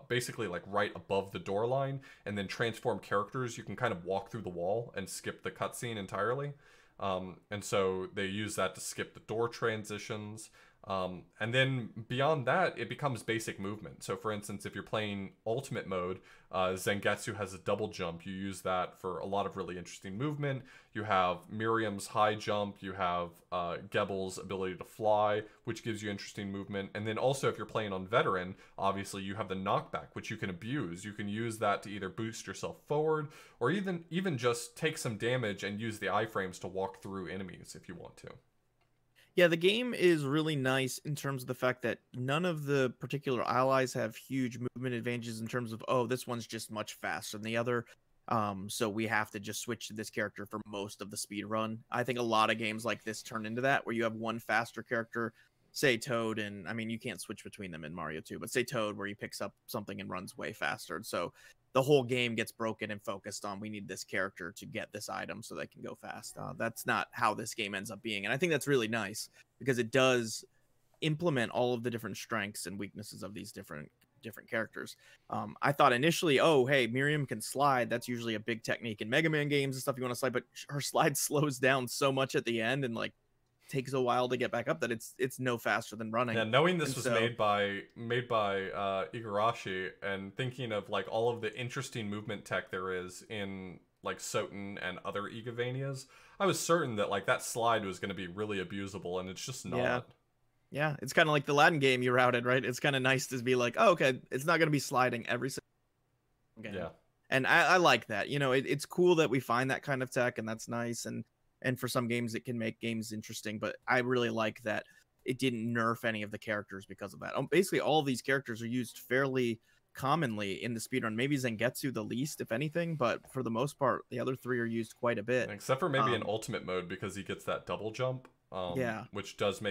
basically like right above the door line and then transform characters, you can kind of walk through the wall and skip the cutscene entirely. And so they use that to skip the door transitions. And then beyond that, it becomes basic movement. So, for instance, if you're playing Ultimate Mode, Zangetsu has a double jump. You use that for a lot of really interesting movement. You have Miriam's high jump. You have Gebel's ability to fly, which gives you interesting movement. And then also, if you're playing on Veteran, obviously you have the knockback, which you can abuse. You can use that to either boost yourself forward, or even just take some damage and use the iframes to walk through enemies if you want to. Yeah, the game is really nice in terms of the fact that none of the particular allies have huge movement advantages in terms of, oh, this one's just much faster than the other. So we have to just switch to this character for most of the speed run. I think a lot of games like this turn into that, where you have one faster character, say Toad, and I mean, you can't switch between them in Mario 2, but say Toad, where he picks up something and runs way faster. And so the whole game gets broken and focused on, we need this character to get this item so they can go fast. That's not how this game ends up being. And I think that's really nice because it does implement all of the different strengths and weaknesses of these different characters. I thought initially, oh, hey, Miriam can slide. That's usually a big technique in Mega Man games and stuff. You want to slide, but her slide slows down so much at the end and like takes a while to get back up that it's no faster than running. Yeah, knowing this was made by Igarashi, and thinking of like all of the interesting movement tech there is in like Soten and other Igavanias, I was certain that like that slide was going to be really abusable, and it's just not. Yeah, it's kind of like the Aladdin game you routed, right? It's kind of nice to be like, oh, okay, it's not going to be sliding every single game. Yeah. And I like that. You know, it's cool that we find that kind of tech, and that's nice. And for some games, it can make games interesting. But I really like that it didn't nerf any of the characters because of that. Basically, all of these characters are used fairly commonly in the speedrun. Maybe Zangetsu the least, if anything. But for the most part, the other three are used quite a bit. Except for maybe in Ultimate Mode, because he gets that double jump. Which does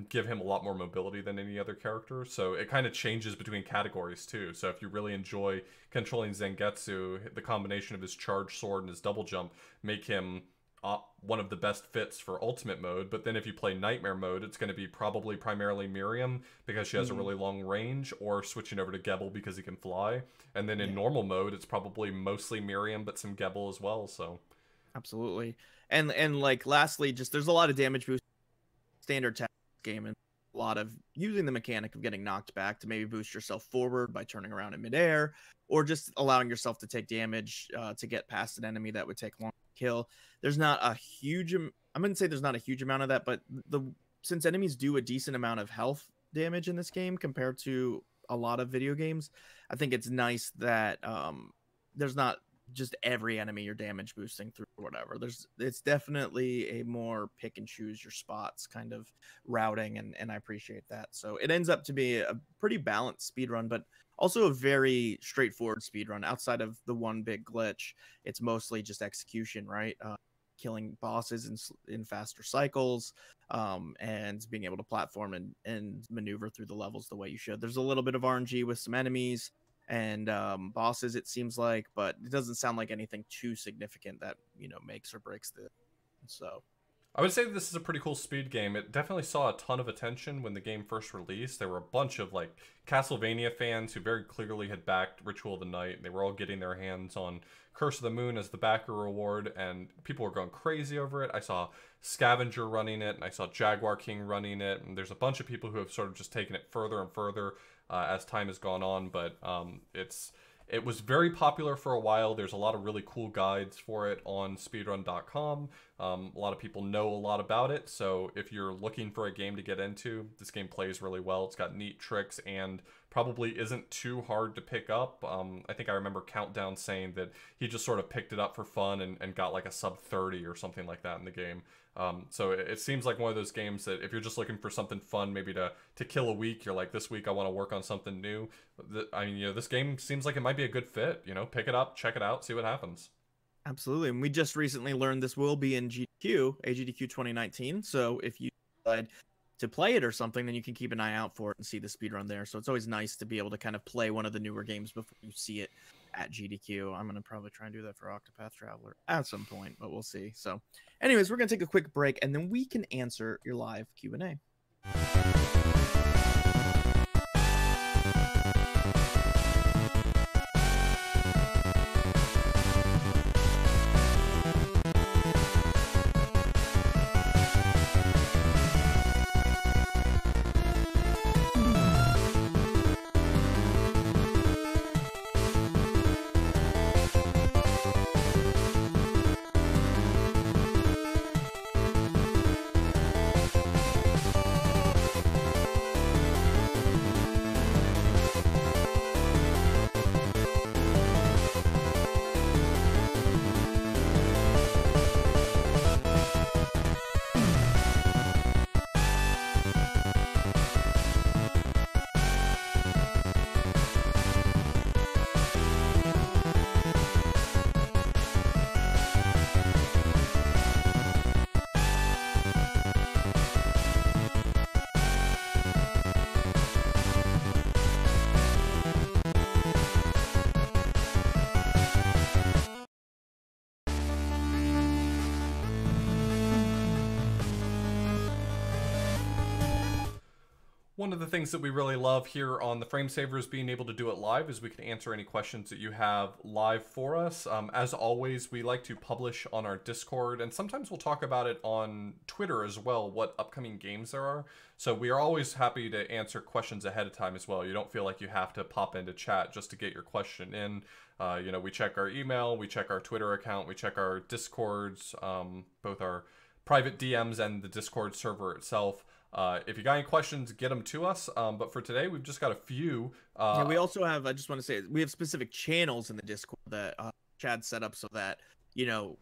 give him a lot more mobility than any other character. So it kind of changes between categories too. So if you really enjoy controlling Zangetsu, the combination of his charge sword and his double jump make him one of the best fits for Ultimate Mode. But then if you play Nightmare Mode, it's going to be probably primarily Miriam because she has a really long range, or switching over to Gebel because he can fly. And then in normal mode, it's probably mostly Miriam but some Gebel as well. So absolutely. And like lastly, just there's a lot of damage boost standard tech game, and a lot of using the mechanic of getting knocked back to maybe boost yourself forward by turning around in midair, or just allowing yourself to take damage to get past an enemy that would take long to kill. There's not a huge, I'm gonna say there's not a huge amount of that, but since enemies do a decent amount of health damage in this game compared to a lot of video games, I think it's nice that there's not just every enemy you're damage boosting through or whatever. It's definitely a more pick and choose your spots kind of routing, and I appreciate that. So it ends up to be a pretty balanced speed run, but also a very straightforward speed run. Outside of the one big glitch, it's mostly just execution, right? Killing bosses in faster cycles, and being able to platform and maneuver through the levels the way you should. There's a little bit of RNG with some enemies and bosses, it seems like, but it doesn't sound like anything too significant that, you know, makes or breaks the. So I would say this is a pretty cool speed game. It definitely saw a ton of attention when the game first released. There were a bunch of like Castlevania fans who very clearly had backed Ritual of the Night. They were all getting their hands on Curse of the Moon as the backer reward, and people were going crazy over it. I saw Scavenger running it, and I saw Jaguar King running it, and there's a bunch of people who have sort of just taken it further and further as time has gone on. But it was very popular for a while. There's a lot of really cool guides for it on speedrun.com. A lot of people know a lot about it, so if you're looking for a game to get into, this game plays really well. It's got neat tricks and probably isn't too hard to pick up. I think I remember Countdown saying that he just sort of picked it up for fun and got like a sub 30 or something like that in the game. So it seems like one of those games that if you're just looking for something fun, maybe to kill a week, you're like, this week I want to work on something new. I mean, you know, this game seems like it might be a good fit. You know, pick it up, check it out, see what happens. Absolutely. And we just recently learned this will be in GDQ, AGDQ 2019. So if you decide to play it or something, then you can keep an eye out for it and see the speedrun there. So it's always nice to be able to kind of play one of the newer games before you see it at GDQ. I'm going to probably try and do that for Octopath Traveler at some point, but we'll see. So anyways, we're going to take a quick break, and then we can answer your live Q&A. One of the things that we really love here on the Frame Saver is being able to do it live, is we can answer any questions that you have live for us. As always, we like to publish on our Discord, and sometimes we'll talk about it on Twitter as well, what upcoming games there are. So we are always happy to answer questions ahead of time as well. You don't feel like you have to pop into chat just to get your question in. You know, we check our email, we check our Twitter account, we check our Discords, both our private DMs and the Discord server itself. If you got any questions, get them to us. But for today, we've just got a few. Yeah, we also have, I just want to say, we have specific channels in the Discord that Chad set up so that, you know,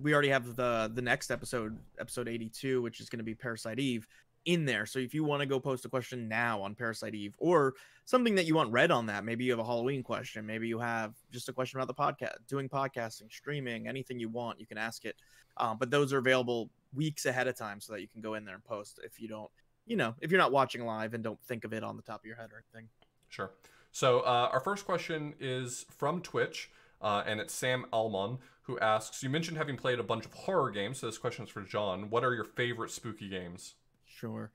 we already have the next episode 82, which is going to be Parasite Eve, in there. So if you want to go post a question now on Parasite Eve, or something that you want read on that, maybe you have a Halloween question, maybe you have just a question about the podcast, doing podcasting, streaming, anything you want, you can ask it. But those are available weeks ahead of time so that you can go in there and post if you don't, you know, if you're not watching live and don't think of it on the top of your head or anything. Sure. So our first question is from Twitch, and it's Sam Almon, who asks, you mentioned having played a bunch of horror games, so this question is for John. What are your favorite spooky games? Sure.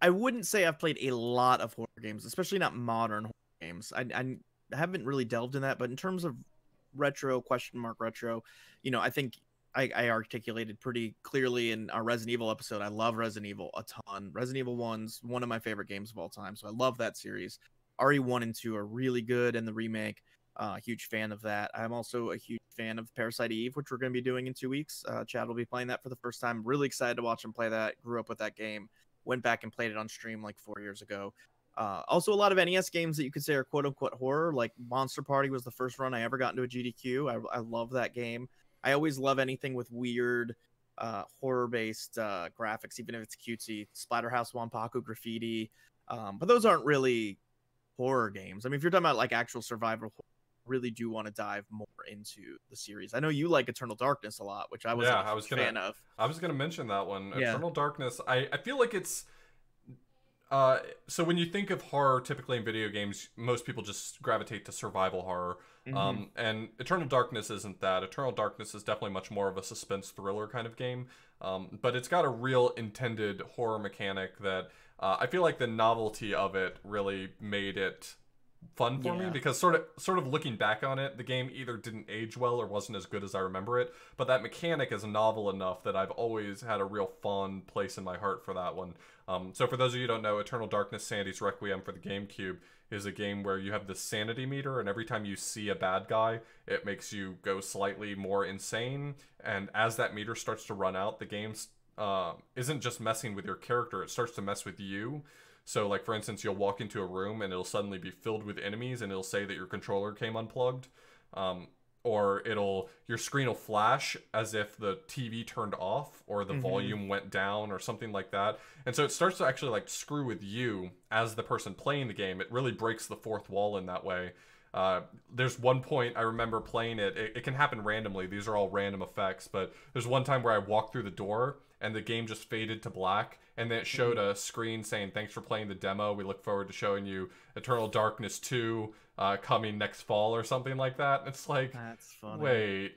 I wouldn't say I've played a lot of horror games, especially not modern horror games. I haven't really delved in that, but in terms of retro, retro, you know, I think I articulated pretty clearly in our Resident Evil episode. I love Resident Evil a ton. Resident Evil 1's one of my favorite games of all time, so I love that series. RE1 and 2 are really good, and the remake, huge fan of that. I'm also a huge fan of Parasite Eve, which we're going to be doing in 2 weeks. Chad will be playing that for the first time. Really excited to watch him play that. Grew up with that game. Went back and played it on stream like 4 years ago. Also, a lot of NES games that you could say are quote-unquote horror, like Monster Party was the first run I ever got into a GDQ. I love that game. I always love anything with weird horror-based graphics, even if it's cutesy. Splatterhouse, Wampaku, Graffiti. But those aren't really horror games. I mean, if you're talking about like actual survival horror, I really do want to dive more into the series. I know you like Eternal Darkness a lot, which I was a fan of. I was gonna mention that one. Yeah. Eternal Darkness. I feel like it's so when you think of horror typically in video games, most people just gravitate to survival horror. And Eternal Darkness isn't that. Eternal Darkness is definitely much more of a suspense thriller kind of game. But it's got a real intended horror mechanic that I feel like the novelty of it really made it fun for me, because sort of looking back on it, the game either didn't age well or wasn't as good as I remember it, but that mechanic is novel enough that I've always had a real fond place in my heart for that one. So for those of you who don't know, Eternal Darkness Sandy's Requiem for the GameCube is a game where you have the sanity meter, and every time you see a bad guy, it makes you go slightly more insane, and as that meter starts to run out, the game isn't just messing with your character, it starts to mess with you. So, like, for instance, you'll walk into a room and it'll suddenly be filled with enemies, and it'll say that your controller came unplugged. Or your screen will flash as if the TV turned off, or the volume went down, or something like that. And so it starts to actually, like, screw with you as the person playing the game. It really breaks the fourth wall in that way. There's one point I remember playing it. It can happen randomly. These are all random effects, but there's one time where I walked through the door and the game just faded to black, and then it showed a screen saying, "Thanks for playing the demo. We look forward to showing you Eternal Darkness 2 coming next fall," or something like that. It's like, that's funny. Wait.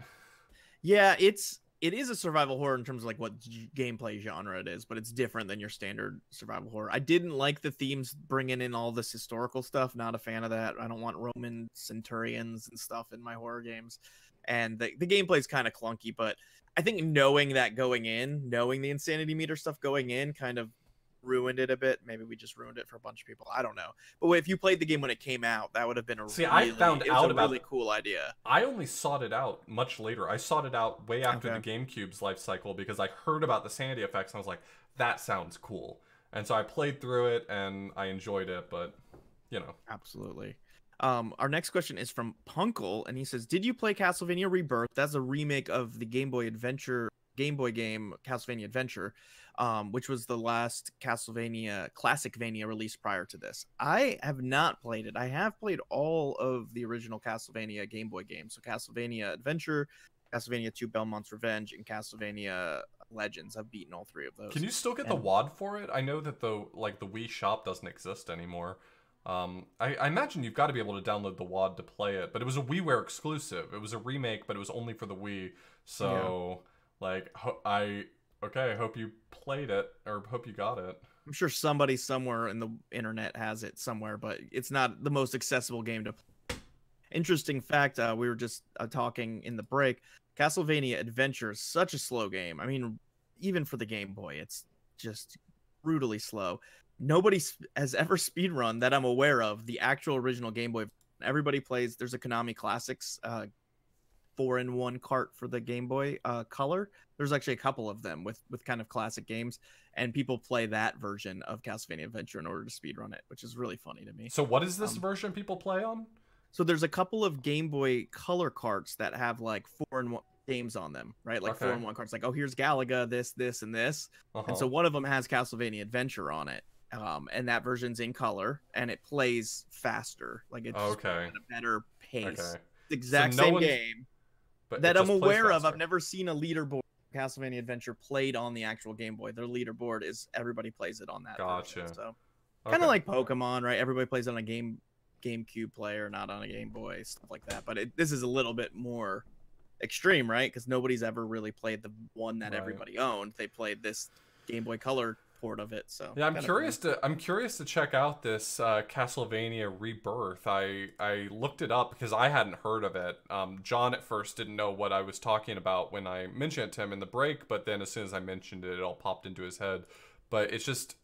Yeah, it is a survival horror in terms of like what gameplay genre it is, but it's different than your standard survival horror. I didn't like the themes bringing in all this historical stuff. Not a fan of that. I don't want Roman centurions and stuff in my horror games. And the gameplay is kind of clunky, but I think knowing that going in, knowing the insanity meter stuff going in, kind of ruined it a bit. Maybe we just ruined it for a bunch of people. I don't know. But if you played the game when it came out, that would have been a really cool idea. I only sought it out much later. I sought it out way after the GameCube's life cycle, because I heard about the sanity effects and I was like, that sounds cool. And so I played through it and I enjoyed it, but you know. Absolutely. Our next question is from Punkle, and he says, did you play Castlevania Rebirth? That's a remake of the Game Boy game Castlevania Adventure, which was the last Castlevania Classicvania released prior to this. I have not played it. I have played all of the original Castlevania Game Boy games. So Castlevania Adventure, Castlevania 2 Belmont's Revenge, and Castlevania Legends. I've beaten all three of those. Can you still get the WAD for it? I know that the Wii shop doesn't exist anymore. I imagine you've got to be able to download the WAD to play it, but it was a WiiWare exclusive. It was a remake, but it was only for the Wii. So, I hope you played it, or hope you got it. I'm sure somebody somewhere in the internet has it somewhere, but it's not the most accessible game to play. Interesting fact, we were just talking in the break. Castlevania Adventure is such a slow game. I mean, even for the Game Boy, it's just brutally slow. Nobody has ever speedrun that I'm aware of the actual original Game Boy. Everybody plays. There's a Konami Classics 4-in-1 cart for the Game Boy Color. There's actually a couple of them with kind of classic games, and people play that version of Castlevania Adventure in order to speedrun it, which is really funny to me. So what is this version people play on? So there's a couple of Game Boy Color carts that have like 4-in-1 games on them, right? Like 4-in-1 carts. Like, oh, here's Galaga, this, and this. And so one of them has Castlevania Adventure on it. And that version's in color, and it plays faster. Like, it's at a better pace. The exact same game that I'm aware of. I've never seen a leaderboard Castlevania Adventure played on the actual Game Boy. Their leaderboard is everybody plays it on that version. So kind of like Pokemon, right? Everybody plays on a GameCube player, not on a Game Boy, stuff like that. But this is a little bit more extreme, right? Because nobody's ever really played the one that everybody owned. They played this Game Boy Color port of it. So yeah, I'm curious to check out this Castlevania Rebirth. I looked it up because I hadn't heard of it. John at first didn't know what I was talking about when I mentioned it to him in the break, but then as soon as I mentioned it, it all popped into his head. But it's just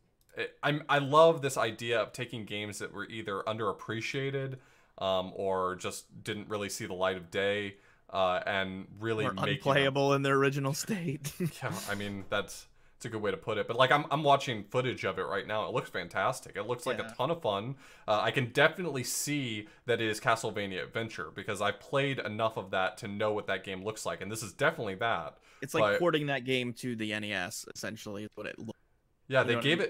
I love this idea of taking games that were either underappreciated or just didn't really see the light of day and really unplayable in their original state. Yeah, I mean that's a good way to put it. But like I'm watching footage of it right now. It looks fantastic. It looks like a ton of fun. I can definitely see that it is Castlevania Adventure because I've played enough of that to know what that game looks like, and this is definitely that. It's like porting that game to the NES, essentially, is what it looks. Yeah, they gave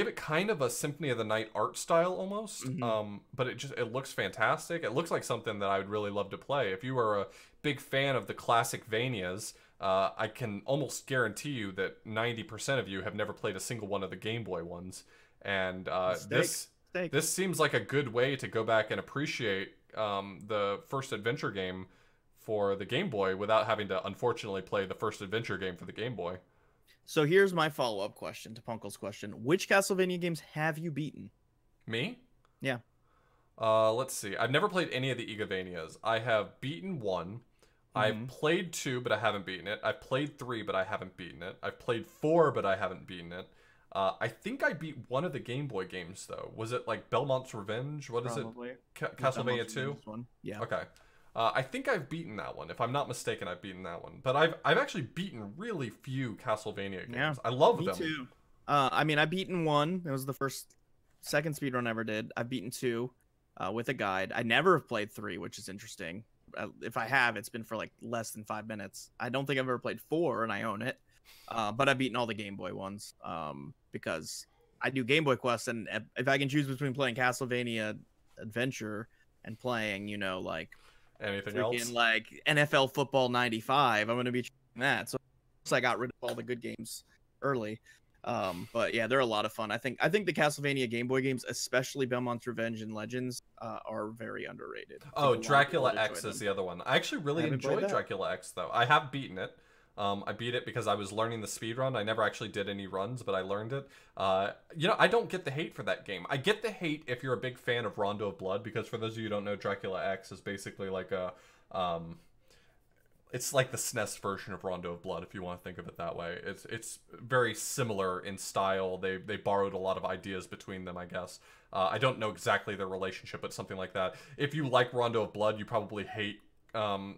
it kind of a Symphony of the Night art style almost. But it looks fantastic. It looks like something that I would really love to play. If you are a big fan of the classic Vanias, I can almost guarantee you that 90% of you have never played a single one of the Game Boy ones. And this seems like a good way to go back and appreciate the first adventure game for the Game Boy without having to unfortunately play the first adventure game for the Game Boy. So here's my follow-up question to Punkel's question. Which Castlevania games have you beaten? Me? Yeah. Let's see. I've never played any of the Igavanias. I have beaten 1. I've played 2, but I haven't beaten it. I've played 3, but I haven't beaten it. I've played 4, but I haven't beaten it. I think I beat one of the Game Boy games, though. Was it like Belmont's Revenge? What is it? Castlevania 2? Yeah. Okay. I think I've beaten that one. If I'm not mistaken, I've beaten that one. But I've actually beaten really few Castlevania games. Yeah, I love them. Me too. I mean, I've beaten 1. It was the second speedrun I ever did. I've beaten 2 with a guide. I never have played 3, which is interesting. If I have, it's been for like less than 5 minutes. I don't think I've ever played 4, and I own it. But I've beaten all the Game Boy ones because I do Game Boy quests, and if I can choose between playing Castlevania Adventure and playing, like anything else, like NFL Football 95, I'm going to be choosing that. So I got rid of all the good games early. But yeah, they're a lot of fun. I think the Castlevania Game Boy games, especially Belmont's Revenge and Legends, are very underrated. Oh, Dracula X is the other one. I actually really enjoyed Dracula X, though. I have beaten it. I beat it because I was learning the speed run. I never actually did any runs, but I learned it. I don't get the hate for that game. I get the hate if you're a big fan of Rondo of Blood, because for those of you who don't know, Dracula X is basically like a it's like the SNES version of Rondo of Blood, if you want to think of it that way. It's very similar in style. They borrowed a lot of ideas between them, I guess. I don't know exactly their relationship, but something like that. If you like Rondo of Blood, you probably hate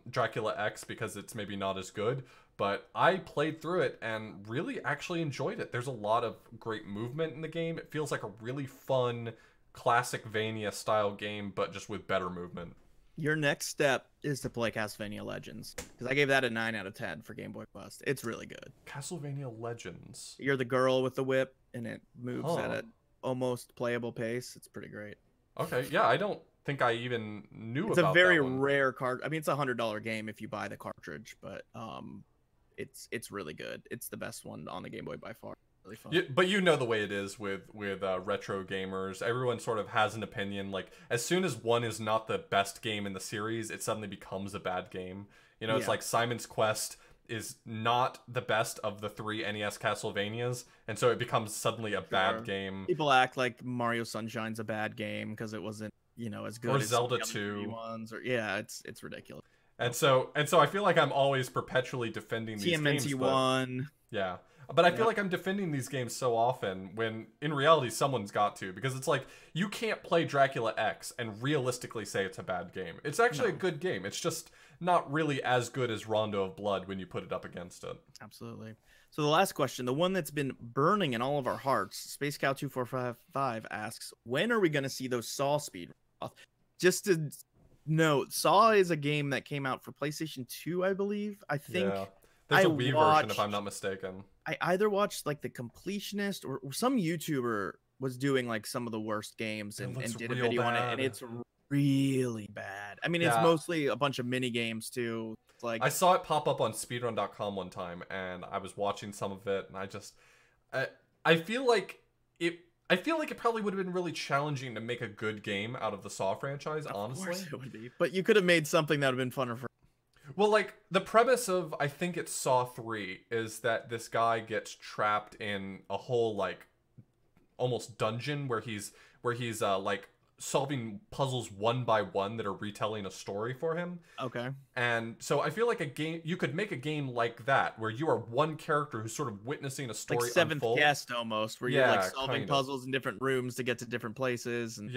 Dracula X because it's maybe not as good. But I played through it and really actually enjoyed it. There's a lot of great movement in the game. It feels like a really fun, classic Vania style game, but just with better movement. Your next step is to play Castlevania Legends, because I gave that a 9 out of 10 for Game Boy Quest. It's really good. Castlevania Legends. You're the girl with the whip, and it moves at an almost playable pace. It's pretty great. Okay, yeah, I don't think I even knew about that. It's a very rare card. I mean, it's a $100 game if you buy the cartridge, but it's really good. It's the best one on the Game Boy by far. Really fun. Yeah, but you know the way it is with retro gamers. Everyone sort of has an opinion. Like, as soon as one is not the best game in the series, it suddenly becomes a bad game. It's like Simon's Quest is not the best of the 3 NES Castlevanias, and so it becomes suddenly a bad game. People act like Mario Sunshine's a bad game because it wasn't, as good Or as Zelda some of the other 2 ones. Or yeah, it's ridiculous. And so I feel like I'm always perpetually defending these games. TMNT 1. Yeah. But I feel like I'm defending these games so often when in reality someone's got to, because it's like you can't play Dracula X and realistically say it's a bad game. It's actually a good game. It's just not really as good as Rondo of Blood when you put it up against it. Absolutely. So the last question, the one that's been burning in all of our hearts, Space Cow 2455 asks, when are we going to see those Saw speedruns? Just to note, Saw is a game that came out for PlayStation 2, I believe. I think there's a Wii version if I'm not mistaken. I either watched like the completionist or some YouTuber was doing like some of the worst games and did a video on it, and it's really bad. I mean, it's mostly a bunch of mini games too. It's like, I saw it pop up on speedrun.com one time, and I was watching some of it, and I feel like it probably would have been really challenging to make a good game out of the Saw franchise, honestly. Of course it would be. But you could have made something that would have been funner for. Well, like, the premise of, I think it's Saw 3, is that this guy gets trapped in a whole, like, almost dungeon where he's like, solving puzzles one by one that are retelling a story for him. Okay. And so I feel like you could make a game like that, where you are one character who's sort of witnessing a story like Seventh unfold. Guest almost, where you're like solving puzzles in different rooms to get to different places. And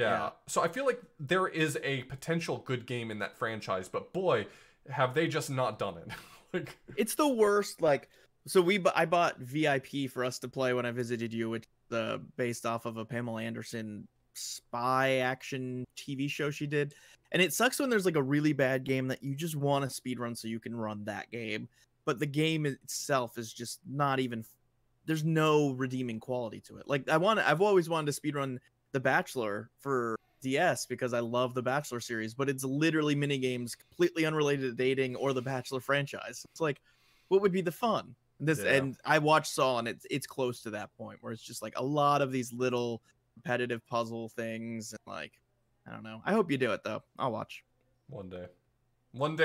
So I feel like there is a potential good game in that franchise, but boy, have they just not done it. Like, it's the worst. Like, so I bought VIP for us to play when I visited you, which is based off of a Pamela Anderson spy action TV show she did. And it sucks when there's like a really bad game that you just want to speedrun so you can run that game, but the game itself is just not even, there's no redeeming quality to it. Like, I've always wanted to speedrun The Bachelor for DS because I love the Bachelor series, but it's literally mini games completely unrelated to dating or the Bachelor franchise. It's like, what would be the fun? And I watched Saw, and it's close to that point where it's just like a lot of these little repetitive puzzle things, and like, I don't know. I hope you do it though. I'll watch one day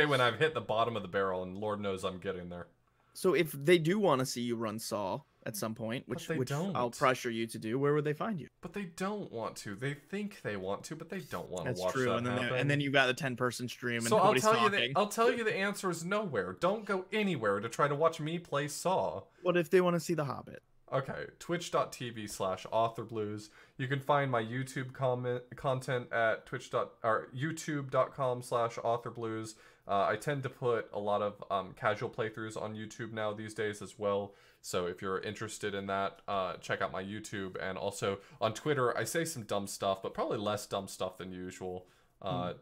when I've hit the bottom of the barrel, and Lord knows I'm getting there. So if they do want to see you run Saw at some point, which I'll pressure you to do, where would they find you? But they don't want to. They think they want to, but they don't want to watch true. that happen. And then you've got the 10-person stream, and so I'll tell you the answer is nowhere. Don't go anywhere to try to watch me play Saw. What if they want to see The Hobbit? Okay, twitch.tv/author_blues. You can find my YouTube content at youtube.com/author_blues. I tend to put a lot of casual playthroughs on YouTube now these days as well. So if you're interested in that, check out my YouTube. And also on Twitter, I say some dumb stuff, but probably less dumb stuff than usual.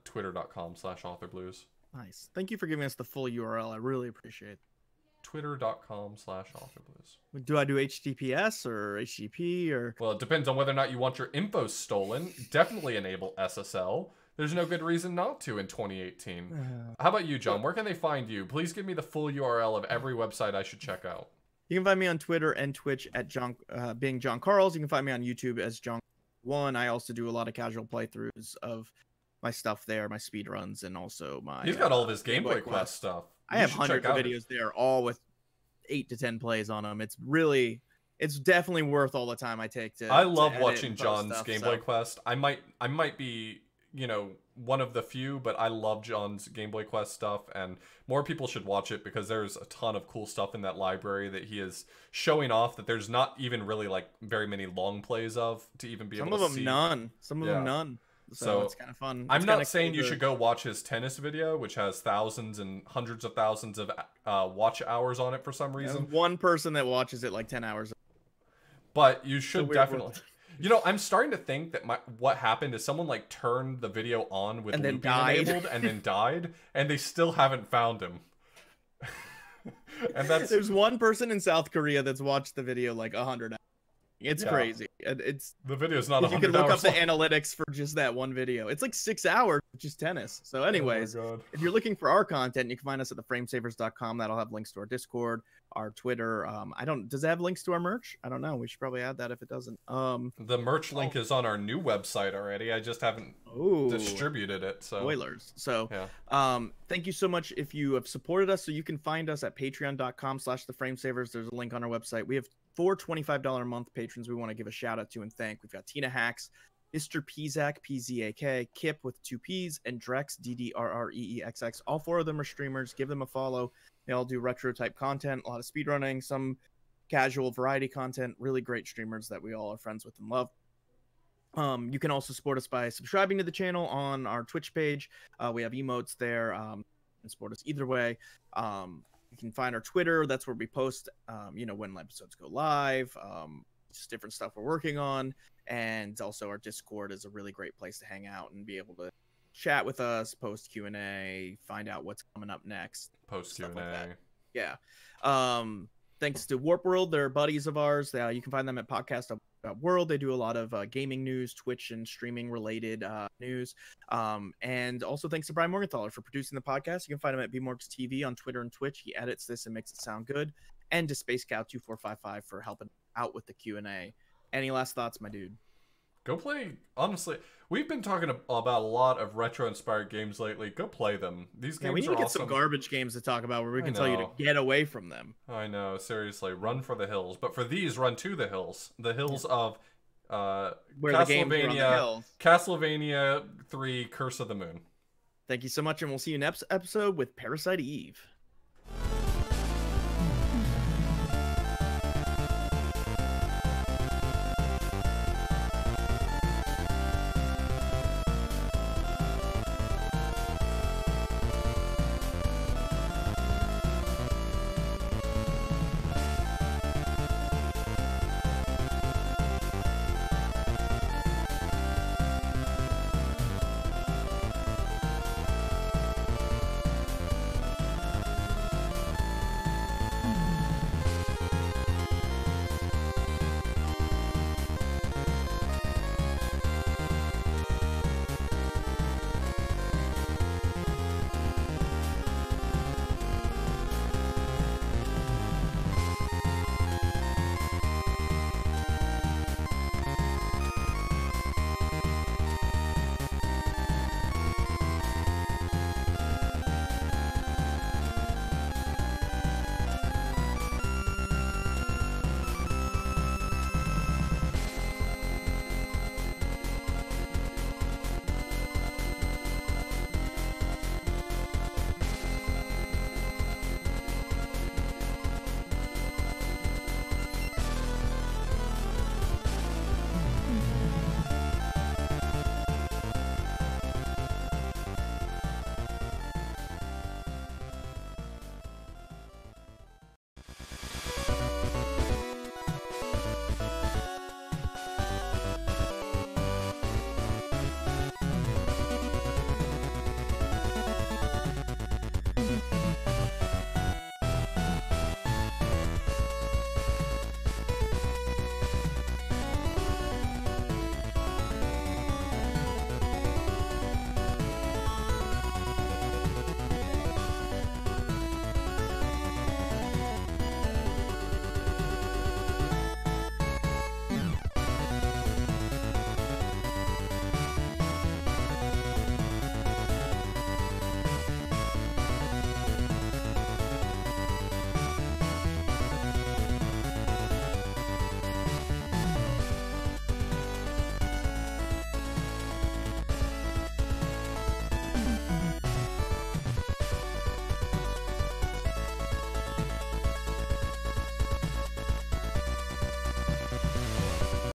Twitter.com/author_blues. Nice. Thank you for giving us the full URL. I really appreciate it. Twitter.com/author_blues. Do I do HTTPS or HTTP or? Well, it depends on whether or not you want your info stolen. Definitely enable SSL. There's no good reason not to in 2018. How about you, John? Where can they find you? Please give me the full URL of every website I should check out. You can find me on Twitter and Twitch at being John Carls. You can find me on YouTube as John1. I also do a lot of casual playthroughs of my stuff there, my speedruns, and also my... He's got all of his Game Boy Quest stuff. I have hundreds of videos there, all with 8 to 10 plays on them. It's definitely worth all the time I take to... I love watching John's Game Boy Quest. I might be, one of the few, but I love John's Game Boy Quest stuff, and more people should watch it because there's a ton of cool stuff in that library that he is showing off that there's not even really like very many long plays of to even be able to see. Some of them none. So it's kind of fun. I'm not saying you should go watch his tennis video, which has thousands and hundreds of thousands of watch hours on it for some reason. One person that watches it like 10 hours. But you should definitely... I'm starting to think that what happened is someone like turned the video on with looping enabled and then died, and they still haven't found him. And there's one person in South Korea that's watched the video like 100 hours. It's Yeah. crazy. And it's The video's not you 100 can look up hours the long. analytics for just that one video. It's like 6 hours, just tennis. So, anyways, Oh my God. if you're looking for our content, you can find us at theframesavers.com. That'll have links to our Discord, our Twitter. Does it have links to our merch? I don't know. We should probably add that if it doesn't. The merch link is on our new website already. I just haven't distributed it. So spoilers. So, yeah. thank you so much if you have supported us. So you can find us at patreon.com/theframesavers. There's a link on our website. We have 4 $25 a month patrons we want to give a shout out to and thank. We've got Tina Hacks, Mr. Pizak, PZAK, Kip with 2 P's, and Drex, DDRREEXX. All 4 of them are streamers. Give them a follow. They all do retro type content, a lot of speedrunning, some casual variety content. Really great streamers that we all are friends with and love. You can also support us by subscribing to the channel on our Twitch page. We have emotes there. And support us either way. You can find our Twitter. That's where we post, when episodes go live, just different stuff we're working on. And also our Discord is a really great place to hang out and be able to chat with us, post Q&A, find out what's coming up next. Post Q&A. Like yeah. Thanks to Warp World. They're buddies of ours. You can find them at podcast.world. They do a lot of gaming news, Twitch, and streaming related news. And also thanks to Brian Morgenthaler for producing the podcast. You can find him at BMorgs TV on Twitter and Twitch. He edits this and makes it sound good. And to Space Cow 2455 for helping out with the Q&A. Any last thoughts, my dude? Go play. Honestly, we've been talking about a lot of retro-inspired games lately. Go play them. These games we need are to get awesome. some garbage games to talk about where we can tell you to get away from them. I know, seriously, run for the hills. But for these, run to the hills. The hills of where Castlevania, Castlevania 3: Curse of the Moon. Thank you so much, and we'll see you next episode with Parasite Eve.